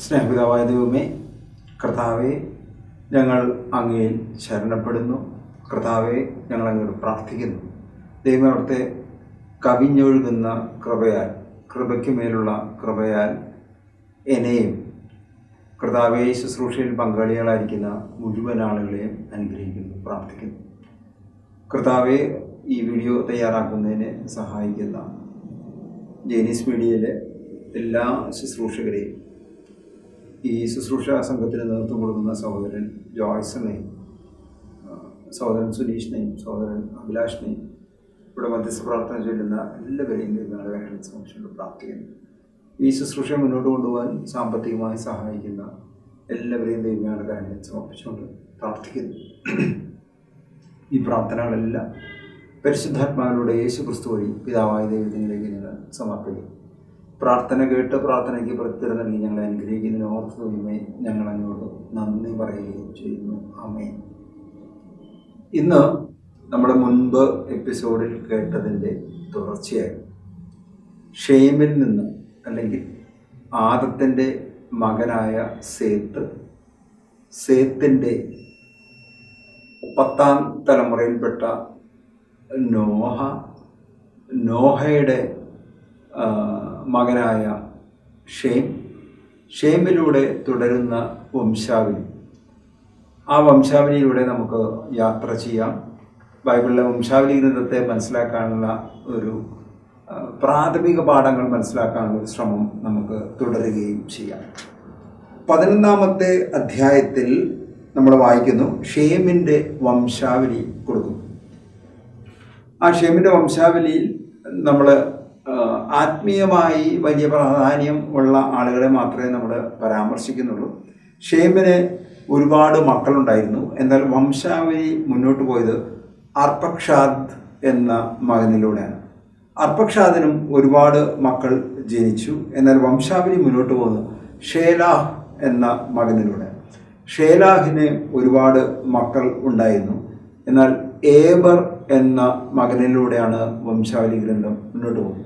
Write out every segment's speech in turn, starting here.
സ്നേഹപിതാവായ ദൈവമേ, കർത്താവെ, ഞങ്ങൾ അങ്ങയിൽ ശരണപ്പെടുന്നു. കർത്താവെ, ഞങ്ങൾ അങ്ങോട്ട് പ്രാർത്ഥിക്കുന്നു. ദൈവം അവിടുത്തെ കവിഞ്ഞൊഴുകുന്ന കൃപയാൽ, കൃപയ്ക്ക് മേലുള്ള കൃപയാൽ എന്നെയും കർത്താവെ ശുശ്രൂഷയിൽ പങ്കാളികളായിരിക്കുന്ന മുഴുവൻ ആളുകളെയും അനുഗ്രഹിക്കുന്നു, പ്രാർത്ഥിക്കുന്നു. കർത്താവെ, ഈ വീഡിയോ തയ്യാറാക്കുന്നതിന് സഹായിക്കുന്ന ജേനീസ് മീഡിയയിലെ എല്ലാ ശുശ്രൂഷകരെയും, ഈ ശുശ്രൂഷ സംഘത്തിന് നേതൃത്വം കൊടുക്കുന്ന സഹോദരൻ ജോയ്സിനെയും, സഹോദരൻ സുനീഷിനെയും, സഹോദരൻ അഭിലാഷിനെയും, ഇവിടെ മധ്യസ്ഥ പ്രാർത്ഥന ചൊല്ലുന്ന എല്ലാവരെയും ദൈവങ്ങളുടെ സമക്ഷത്തിൽ പ്രാർത്ഥിക്കുന്നു. ഈ ശുശ്രൂഷ മുന്നോട്ട് കൊണ്ടുപോകാൻ സാമ്പത്തികമായി സഹായിക്കുന്ന എല്ലാവരെയും ദൈവങ്ങളുടെ കാര്യം സമർപ്പിച്ചുകൊണ്ട് പ്രാർത്ഥിക്കുന്നു. ഈ പ്രാർത്ഥനകളെല്ലാം പരിശുദ്ധാത്മാവിലൂടെ യേശു ക്രിസ്തു വഴി പിതാവായ ദൈവത്തിലേക്ക് ഞങ്ങൾ സമർപ്പിക്കുന്നു. പ്രാർത്ഥന കേട്ട് പ്രാർത്ഥനയ്ക്ക് പ്രത്യുത്തരം നൽകി ഞങ്ങളെ അനുഗ്രഹിക്കുന്നതിന് ഓർത്ത് ദൈവമേ, ഞങ്ങൾ അങ്ങോട്ട് നന്ദി പറയുകയും ചെയ്യുന്നു. ആമേൻ. ഇന്ന് നമ്മുടെ മുൻപ് എപ്പിസോഡിൽ കേട്ടതിൻ്റെ തുടർച്ചയായി ഷേമിൽ നിന്ന്, അല്ലെങ്കിൽ ആദത്തിൻ്റെ മകനായ സേത്തിൻ്റെ 10ാം തലമുറയിൽപ്പെട്ട നോഹയുടെ മകനായ ഷേമിലൂടെ തുടരുന്ന വംശാവലി, ആ വംശാവലിയിലൂടെ നമുക്ക് യാത്ര ചെയ്യാം. ബൈബിളിലെ വംശാവലി ഗ്രന്ഥത്തെ മനസ്സിലാക്കാനുള്ള ഒരു പ്രാഥമിക പാഠങ്ങൾ മനസ്സിലാക്കാനുള്ള ഒരു ശ്രമം നമുക്ക് തുടരുകയും ചെയ്യാം. 11ാമത്തെ അധ്യായത്തിൽ നമ്മൾ വായിക്കുന്നു, ഷേമിൻ്റെ വംശാവലി കൊടുക്കുന്നു. ആ ഷേമിൻ്റെ വംശാവലിയിൽ നമ്മൾ ആത്മീയമായി വലിയ പ്രാധാന്യം ഉള്ള ആളുകളെ മാത്രമേ നമ്മൾ പരാമർശിക്കുന്നുള്ളൂ. ഷേമിന് ഒരുപാട് മക്കളുണ്ടായിരുന്നു. എന്നാൽ വംശാവലി മുന്നോട്ട് പോയത് അർപ്പക്ഷാദ് എന്ന മകനിലൂടെയാണ്. അർപ്പക്ഷാദിനും ഒരുപാട് മക്കൾ ജനിച്ചു. എന്നാൽ വംശാവലി മുന്നോട്ട് പോകുന്നത് ഷേലാഹ് എന്ന മകനിലൂടെ. ഷേലാഹിന് ഒരുപാട് മക്കൾ ഉണ്ടായിരുന്നു. എന്നാൽ ഏബർ എന്ന മകനിലൂടെയാണ് വംശാവലി ഗ്രന്ഥം മുന്നോട്ട് പോകുന്നത്.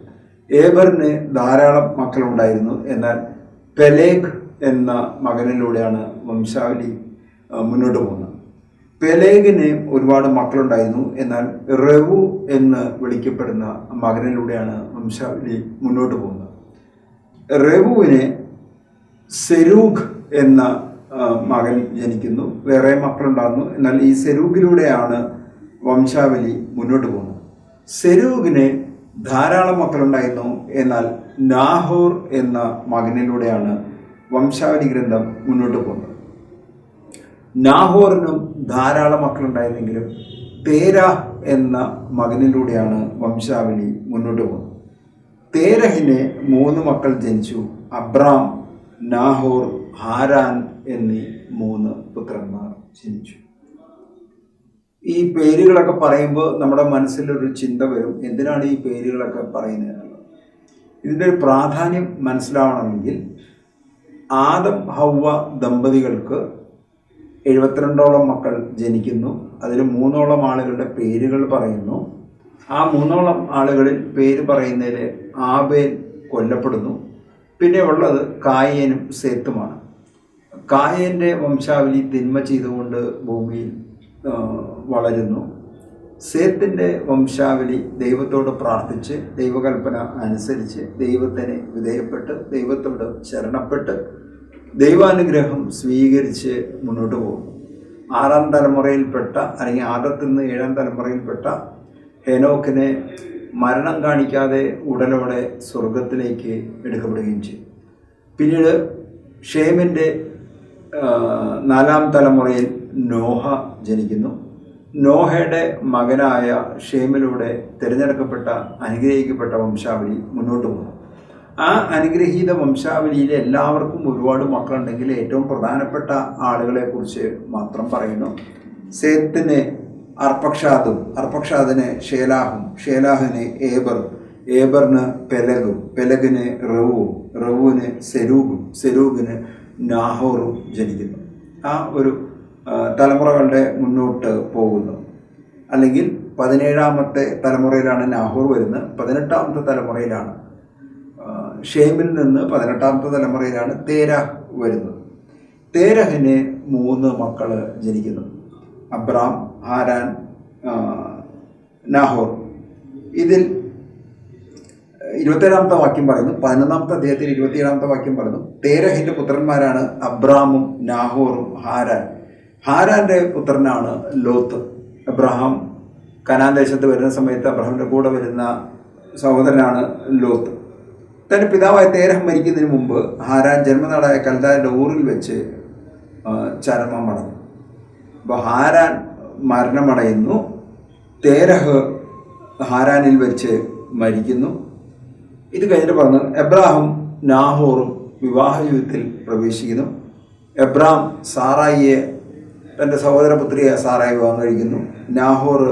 ഏബറിന് ധാരാളം മക്കളുണ്ടായിരുന്നു. എന്നാൽ പെലേഗ് എന്ന മകനിലൂടെയാണ് വംശാവലി മുന്നോട്ട് പോകുന്നത്. പെലേഗിന് ഒരുപാട് മക്കളുണ്ടായിരുന്നു. എന്നാൽ റെവു എന്ന് വിളിക്കപ്പെടുന്ന മകനിലൂടെയാണ് വംശാവലി മുന്നോട്ട് പോകുന്നത്. റെവുവിന് സെരൂഗ് എന്ന മകൻ ജനിക്കുന്നു. വേറെ മക്കളുണ്ടാകുന്നു. എന്നാൽ ഈ സെരൂഗിലൂടെയാണ് വംശാവലി മുന്നോട്ട് പോകുന്നത്. സെരൂഗിന് ധാരാളം മക്കളുണ്ടായിരുന്നു. എന്നാൽ നാഹോർ എന്ന മകനിലൂടെയാണ് വംശാവലി ഗ്രന്ഥം മുന്നോട്ട് പോകുന്നത്. നാഹോറിനും ധാരാളം മക്കളുണ്ടായിരുന്നെങ്കിലും തേരഹ് എന്ന മകനിലൂടെയാണ് വംശാവലി മുന്നോട്ട് പോകുന്നത്. തേരഹിന് 3 മക്കൾ ജനിച്ചു. അബ്രാം, നാഹോർ, ഹാരാൻ എന്നീ 3 പുത്രന്മാർ ജനിച്ചു. ഈ പേരുകളൊക്കെ പറയുമ്പോൾ നമ്മുടെ മനസ്സിലൊരു ചിന്ത വരും, എന്തിനാണ് ഈ പേരുകളൊക്കെ പറയുന്നത്? ഇതിൻ്റെ ഒരു പ്രാധാന്യം മനസ്സിലാവണമെങ്കിൽ ആദം ഹവ്വ ദമ്പതികൾക്ക് 72ഓളം മക്കൾ ജനിക്കുന്നു. അതിൽ 3ഓളം ആളുകളുടെ പേരുകൾ പറയുന്നു. ആ 3ഓളം ആളുകളിൽ പേര് പറയുന്നതിൽ ആബേൽ കൊല്ലപ്പെടുന്നു. പിന്നെ ഉള്ളത് കായേനും സേത്തുമാണ്. കായേൻ്റെ വംശാവലി തിന്മ ചെയ്തുകൊണ്ട് ഭൂമിയിൽ വളരുന്നു. സേത്തിൻ്റെ വംശാവലി ദൈവത്തോട് പ്രാർത്ഥിച്ച്, ദൈവകൽപ്പന അനുസരിച്ച്, ദൈവത്തിന് വിധേയപ്പെട്ട്, ദൈവത്തോട് ശരണപ്പെട്ട്, ദൈവാനുഗ്രഹം സ്വീകരിച്ച് മുന്നോട്ട് പോകുന്നു. 6ാം തലമുറയിൽപ്പെട്ട, അല്ലെങ്കിൽ ആദത്തിൽ നിന്ന് 7ാം തലമുറയിൽപ്പെട്ട ഹെനോക്കിനെ മരണം കാണിക്കാതെ ഉടലോടെ സ്വർഗത്തിലേക്ക് എടുക്കപ്പെടുകയും ചെയ്യും. പിന്നീട് ഷേമിൻ്റെ 4ാം തലമുറയിൽ നോഹ ജനിക്കുന്നു. നോഹയുടെ മകനായ ഷേമിലൂടെ തിരഞ്ഞെടുക്കപ്പെട്ട, അനുഗ്രഹിക്കപ്പെട്ട വംശാവലി മുന്നോട്ട് പോകുന്നു. ആ അനുഗ്രഹീത വംശാവലിയിൽ എല്ലാവർക്കും ഒരുപാട് മക്കളുണ്ടെങ്കിൽ ഏറ്റവും പ്രധാനപ്പെട്ട ആളുകളെക്കുറിച്ച് മാത്രം പറയുന്നു. സേത്തിന് അർപ്പക്ഷാദും, അർപ്പക്ഷാദിന് ഷേലാഹും, ഷേലാഹിന് ഏബറിന് പെലഗും, പെലഗിന് റവുവും, റവുവിന് സെരൂഗും, സെരൂഗിന് നാഹോറും ജനിക്കുന്നു. ആ ഒരു തലമുറകളുടെ മുന്നോട്ട് പോകുന്നു. അല്ലെങ്കിൽ 17ാമത്തെ തലമുറയിലാണ് നാഹോർ വരുന്നത്. 18ാമത്തെ തലമുറയിലാണ് ഷേമിൽ നിന്ന് 18ാമത്തെ തലമുറയിലാണ് തേരഹ് വരുന്നത്. തേരഹിന് 3 മക്കൾ ജനിക്കുന്നു: അബ്രാം, ഹാരാൻ, നാഹോർ. ഇതിൽ 27ാമത്തെ വാക്യം പറയുന്നു, 11ാമത്തെ അധ്യായത്തിൽ 27ാമത്തെ വാക്യം പറയുന്നു, തേരഹിൻ്റെ പുത്രന്മാരാണ് അബ്രാമും നാഹോറും ഹാരാൻ. ഹാരാൻ്റെ പുത്രനാണ് ലോത്ത്. അബ്രഹാം കനാൻ ദേശത്ത് വരുന്ന സമയത്ത് അബ്രഹാമിൻ്റെ കൂടെ വരുന്ന സഹോദരനാണ് ലോത്ത്. തൻ്റെ പിതാവായ തേരഹ് മരിക്കുന്നതിന് മുമ്പ് ഹാരാൻ ജന്മനാടായ കൽദാരുടെ ഊറിൽ വെച്ച് ചരമമടഞ്ഞു. അപ്പോൾ ഹാരാൻ മരണമടയുന്നു. തേരഹ് ഹാരാനിൽ വെച്ച് മരിക്കുന്നു. ഇത് കഴിഞ്ഞിട്ട് പറഞ്ഞു എബ്രാഹും നാഹോറും വിവാഹ ജീവിതത്തിൽ പ്രവേശിക്കുന്നു. എബ്രാം സാറായിയെ, തൻ്റെ സഹോദരപുത്രിയായ സാറായി വിവാഹം കഴിക്കുന്നു. നാഹോർ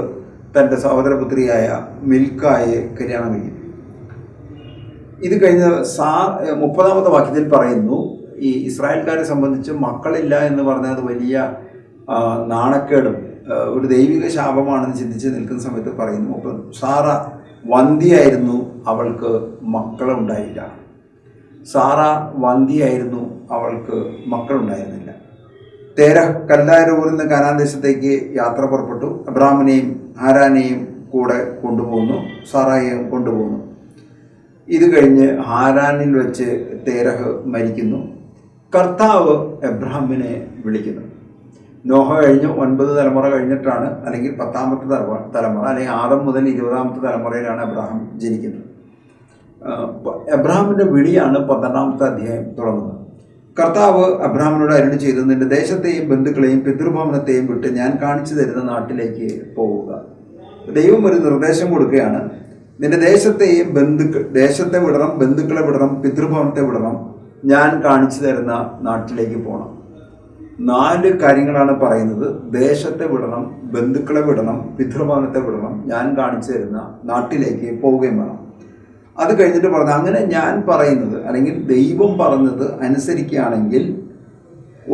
തൻ്റെ സഹോദരപുത്രിയായ മിൽക്കായെ കല്യാണം കഴിക്കുന്നു. ഇത് കഴിഞ്ഞ് 30ാമത്തെ വാക്യത്തിൽ പറയുന്നു, ഈ ഇസ്രായേൽക്കാരെ സംബന്ധിച്ച് മക്കളില്ല എന്ന് പറഞ്ഞാൽ അത് വലിയ നാണക്കേടും ഒരു ദൈവിക ശാപമാണെന്ന് ചിന്തിച്ച് നിൽക്കുന്ന സമയത്ത് പറയുന്നു, സാറ വന്ധ്യയായിരുന്നു, അവൾക്ക് മക്കളുണ്ടായില്ല. സാറ വന്ധ്യയായിരുന്നു, അവൾക്ക് മക്കളുണ്ടായിരുന്നില്ല. തേരഹ് കൽദായരുടെ ഊരിൽ നിന്ന് കനാൻ ദേശത്തേക്ക് യാത്ര പുറപ്പെട്ടു. അബ്രാമിനെയും ഹാരാനെയും കൂടെ കൊണ്ടുപോകുന്നു, സാറായെയും കൊണ്ടുപോകുന്നു. ഇത് കഴിഞ്ഞ് ഹാരാനിൽ വെച്ച് തേരഹ് മരിക്കുന്നു. കർത്താവ് എബ്രാമിനെ വിളിക്കുന്നു. നോഹ കഴിഞ്ഞ് 9 തലമുറ കഴിഞ്ഞിട്ടാണ്, അല്ലെങ്കിൽ 10ാമത്തെ തലമുറ, അല്ലെങ്കിൽ ആദം മുതൽ 20ാമത്തെ തലമുറയിലാണ് എബ്രാഹാം ജനിക്കുന്നത്. എബ്രാഹാമിൻ്റെ വിളിയാണ് 12ാമത്തെ അധ്യായം തുടങ്ങുന്നത്. കർത്താവ് അബ്രാഹാമിനോട് അരുളി ചെയ്തു, നിന്റെ ദേശത്തെയും ബന്ധുക്കളെയും പിതൃഭവനത്തെയും വിട്ട് ഞാൻ കാണിച്ചു തരുന്ന നാട്ടിലേക്ക് പോവുക. ദൈവം ഒരു നിർദ്ദേശം കൊടുക്കുകയാണ്. നിന്റെ ദേശത്തെയും ദേശത്തെ വിടണം, ബന്ധുക്കളെ വിടണം, പിതൃഭവനത്തെ വിടണം, ഞാൻ കാണിച്ചു തരുന്ന നാട്ടിലേക്ക് പോകണം. 4 കാര്യങ്ങളാണ് പറയുന്നത്. ദേശത്തെ വിടണം, ബന്ധുക്കളെ വിടണം, പിതൃഭവനത്തെ വിടണം, ഞാൻ കാണിച്ചു തരുന്ന നാട്ടിലേക്ക് പോവുകയും വേണം. അത് കഴിഞ്ഞിട്ട് പറഞ്ഞു, അങ്ങനെ ഞാൻ പറയുന്നത് അല്ലെങ്കിൽ ദൈവം പറഞ്ഞത് അനുസരിക്കുകയാണെങ്കിൽ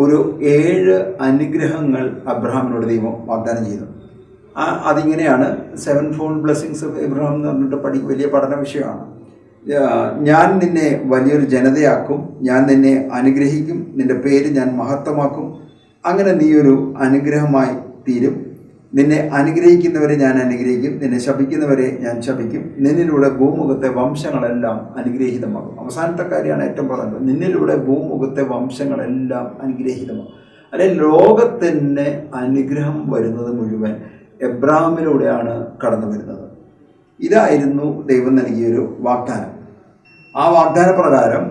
ഒരു 7 അനുഗ്രഹങ്ങൾ അബ്രഹാമിനോട് ദൈവം വാഗ്ദാനം ചെയ്തു. അതിങ്ങനെയാണ് 7 fold ബ്ലെസ്സിങ്സ് ഓഫ് എബ്രഹാം എന്ന് പറഞ്ഞിട്ട് വലിയ പഠന വിഷയമാണ്. ഞാൻ നിന്നെ വലിയൊരു ജനതയാക്കും, ഞാൻ നിന്നെ അനുഗ്രഹിക്കും, നിന്റെ പേര് ഞാൻ മഹത്വമാക്കും, അങ്ങനെ നീ ഒരു അനുഗ്രഹമായി തീരും. നിന്നെ അനുഗ്രഹിക്കുന്നവരെ ഞാൻ അനുഗ്രഹിക്കും, നിന്നെ ശപിക്കുന്നവരെ ഞാൻ ശപിക്കും, നിന്നിലൂടെ ഭൂമുഖത്തെ വംശങ്ങളെല്ലാം അനുഗ്രഹീതമാകും. അവസാനത്തെ കാര്യമാണ് ഏറ്റവും പ്രധാനം. നിന്നിലൂടെ ഭൂമുഖത്തെ വംശങ്ങളെല്ലാം അനുഗ്രഹീതമാകും. അല്ലെ, ലോകത്തിന് അനുഗ്രഹം വരുന്നത് മുഴുവൻ എബ്രാഹിമിലൂടെയാണ് കടന്നു വരുന്നത്. ഇതായിരുന്നു ദൈവം നൽകിയൊരു വാഗ്ദാനം. ആ വാഗ്ദാന പ്രകാരം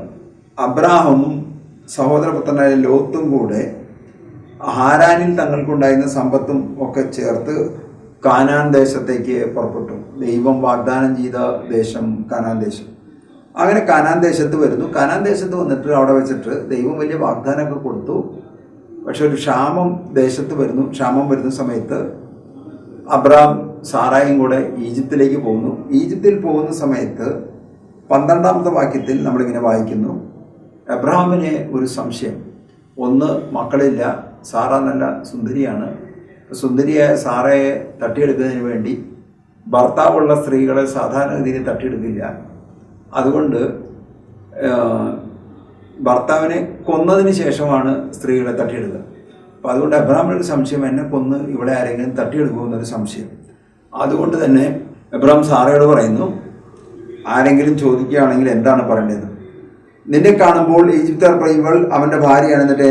അബ്രാഹമും സഹോദരപുത്രനായ ലോത്തും കൂടെ ഹാരാനിൽ തങ്ങൾക്കുണ്ടായിരുന്ന സമ്പത്തും ഒക്കെ ചേർത്ത് കാനാൻ ദേശത്തേക്ക് പുറപ്പെട്ടു. ദൈവം വാഗ്ദാനം ചെയ്ത ദേശം കാനാൻ ദേശം. അങ്ങനെ കാനാൻ ദേശത്ത് വരുന്നു. കാനാൻ ദേശത്ത് വന്നിട്ട് അവിടെ വെച്ചിട്ട് ദൈവം വലിയ വാഗ്ദാനമൊക്കെ കൊടുത്തു. പക്ഷെ ഒരു ക്ഷാമം ദേശത്ത് വരുന്നു. ക്ഷാമം വരുന്ന സമയത്ത് അബ്രാം സാറായും കൂടെ ഈജിപ്തിലേക്ക് പോകുന്നു. ഈജിപ്തിൽ പോകുന്ന സമയത്ത് 12ാമത്തെ വാക്യത്തിൽ നമ്മളിങ്ങനെ വായിക്കുന്നു, അബ്രഹാമിന് ഒരു സംശയം. ഒന്ന്, മക്കളില്ല. സാറ നല്ല സുന്ദരിയാണ്. സുന്ദരിയായ സാറയെ തട്ടിയെടുക്കുന്നതിന് വേണ്ടി ഭർത്താവുള്ള സ്ത്രീകളെ സാധാരണഗതിയിൽ തട്ടിയെടുക്കില്ല. അതുകൊണ്ട് ഭർത്താവിനെ കൊന്നതിന് ശേഷമാണ് സ്ത്രീകളെ തട്ടിയെടുക്കുക. അപ്പോൾ അതുകൊണ്ട് അബ്രഹാമിനൊരു സംശയം, എന്നെ കൊന്ന് ഇവിടെ ആരെങ്കിലും തട്ടിയെടുക്കുമെന്നൊരു സംശയം. അതുകൊണ്ട് തന്നെ അബ്രഹാം സാറയോട് പറയുന്നു, ആരെങ്കിലും ചോദിക്കുകയാണെങ്കിൽ എന്താണ് പറയേണ്ടത്? നിന്നെ കാണുമ്പോൾ ഈജിപ്തുകാർ പറയുമ്പോൾ അവൻ്റെ ഭാര്യയാണ്, എന്നിട്ട്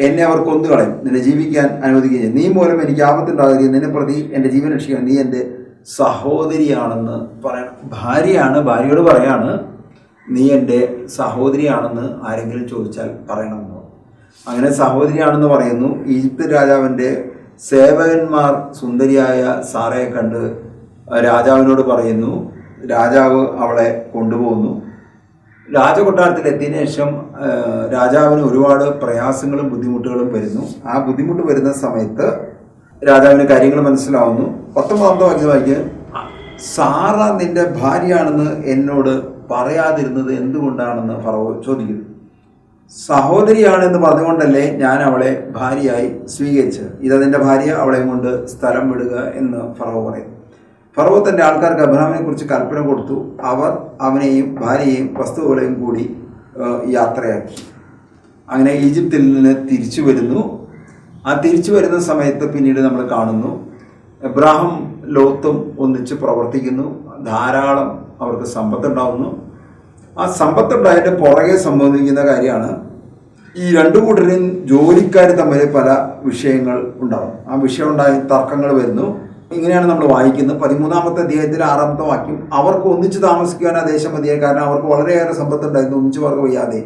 എന്നെ അവർ കൊന്നുകളയും, നിന്നെ ജീവിക്കാൻ അനുവദിക്കുകയും ചെയ്യും. നീ മൂലം എനിക്ക് ആപത്തുണ്ടാകുകയും നിന്നെ പ്രതി എൻ്റെ ജീവൻ രക്ഷിക്കാൻ നീ എൻ്റെ സഹോദരിയാണെന്ന് പറയണം. ഭാര്യയോട് പറയാണ്, നീ എൻ്റെ സഹോദരിയാണെന്ന് ആരെങ്കിലും ചോദിച്ചാൽ പറയണമെന്ന്. അങ്ങനെ സഹോദരിയാണെന്ന് പറയുന്നു. ഈജിപ്ത് രാജാവിൻ്റെ സേവകന്മാർ സുന്ദരിയായ സാറയെ കണ്ട് രാജാവിനോട് പറയുന്നു. രാജാവ് അവളെ കൊണ്ടുപോകുന്നു. രാജകൊട്ടാരത്തിൽ എത്തിയതിനു ശേഷം രാജാവിന് ഒരുപാട് പ്രയാസങ്ങളും ബുദ്ധിമുട്ടുകളും വരുന്നു. ആ ബുദ്ധിമുട്ട് വരുന്ന സമയത്ത് രാജാവിന് കാര്യങ്ങൾ മനസ്സിലാവുന്നു. 19ാമത്തെ വാക്യത്തിലേക്ക്, സാറ നിന്റെ ഭാര്യയാണെന്ന് എന്നോട് പറയാതിരുന്നത് എന്തുകൊണ്ടാണെന്ന് ഫറവോ ചോദിക്കുന്നു. സഹോദരിയാണെന്ന് പറഞ്ഞുകൊണ്ടല്ലേ ഞാൻ അവളെ ഭാര്യയായി സ്വീകരിച്ചത്. ഇതതിൻ്റെ ഭാര്യ, അവളെയും കൊണ്ട് സ്ഥലം വിടുക എന്ന് ഫറവോ പറയും. ഫറവോ തൻ്റെ ആൾക്കാർക്ക് അബ്രഹാമിനെ കുറിച്ച് കൽപ്പന കൊടുത്തു. അവർ അവനെയും ഭാര്യയെയും വസ്തുക്കളെയും കൂടി യാത്രയാക്കി. അങ്ങനെ ഈജിപ്തിൽ നിന്ന് തിരിച്ചു വരുന്നു. ആ തിരിച്ചു വരുന്ന സമയത്ത് പിന്നീട് നമ്മൾ കാണുന്നു എബ്രാഹാം ലോത്തും ഒന്നിച്ച് പ്രവർത്തിക്കുന്നു. ധാരാളം അവർക്ക് സമ്പത്തുണ്ടാവുന്നു. ആ സമ്പത്തുണ്ടായതിൻ്റെ പുറകെ സംബന്ധിക്കുന്ന കാര്യമാണ് ഈ രണ്ടു കൂട്ടരും ജോലിക്കാർ തമ്മിൽ പല വിഷയങ്ങൾ ഉണ്ടാവും. ആ വിഷയം ഉണ്ടായി തർക്കങ്ങൾ വരുന്നു. ഇങ്ങനെയാണ് നമ്മൾ വായിക്കുന്നത് 13-ാമത്തെ അധ്യായത്തിൽ 6-ാമത്തെ വാക്യം. അവർക്ക് ഒന്നിച്ച് താമസിക്കുവാൻ ആ ദേശം മതിയായി, കാരണം അവർക്ക് വളരെയേറെ സമ്പത്തുണ്ടായിരുന്നു. ഒന്നിച്ച് അവർക്ക് വയ്യാതെ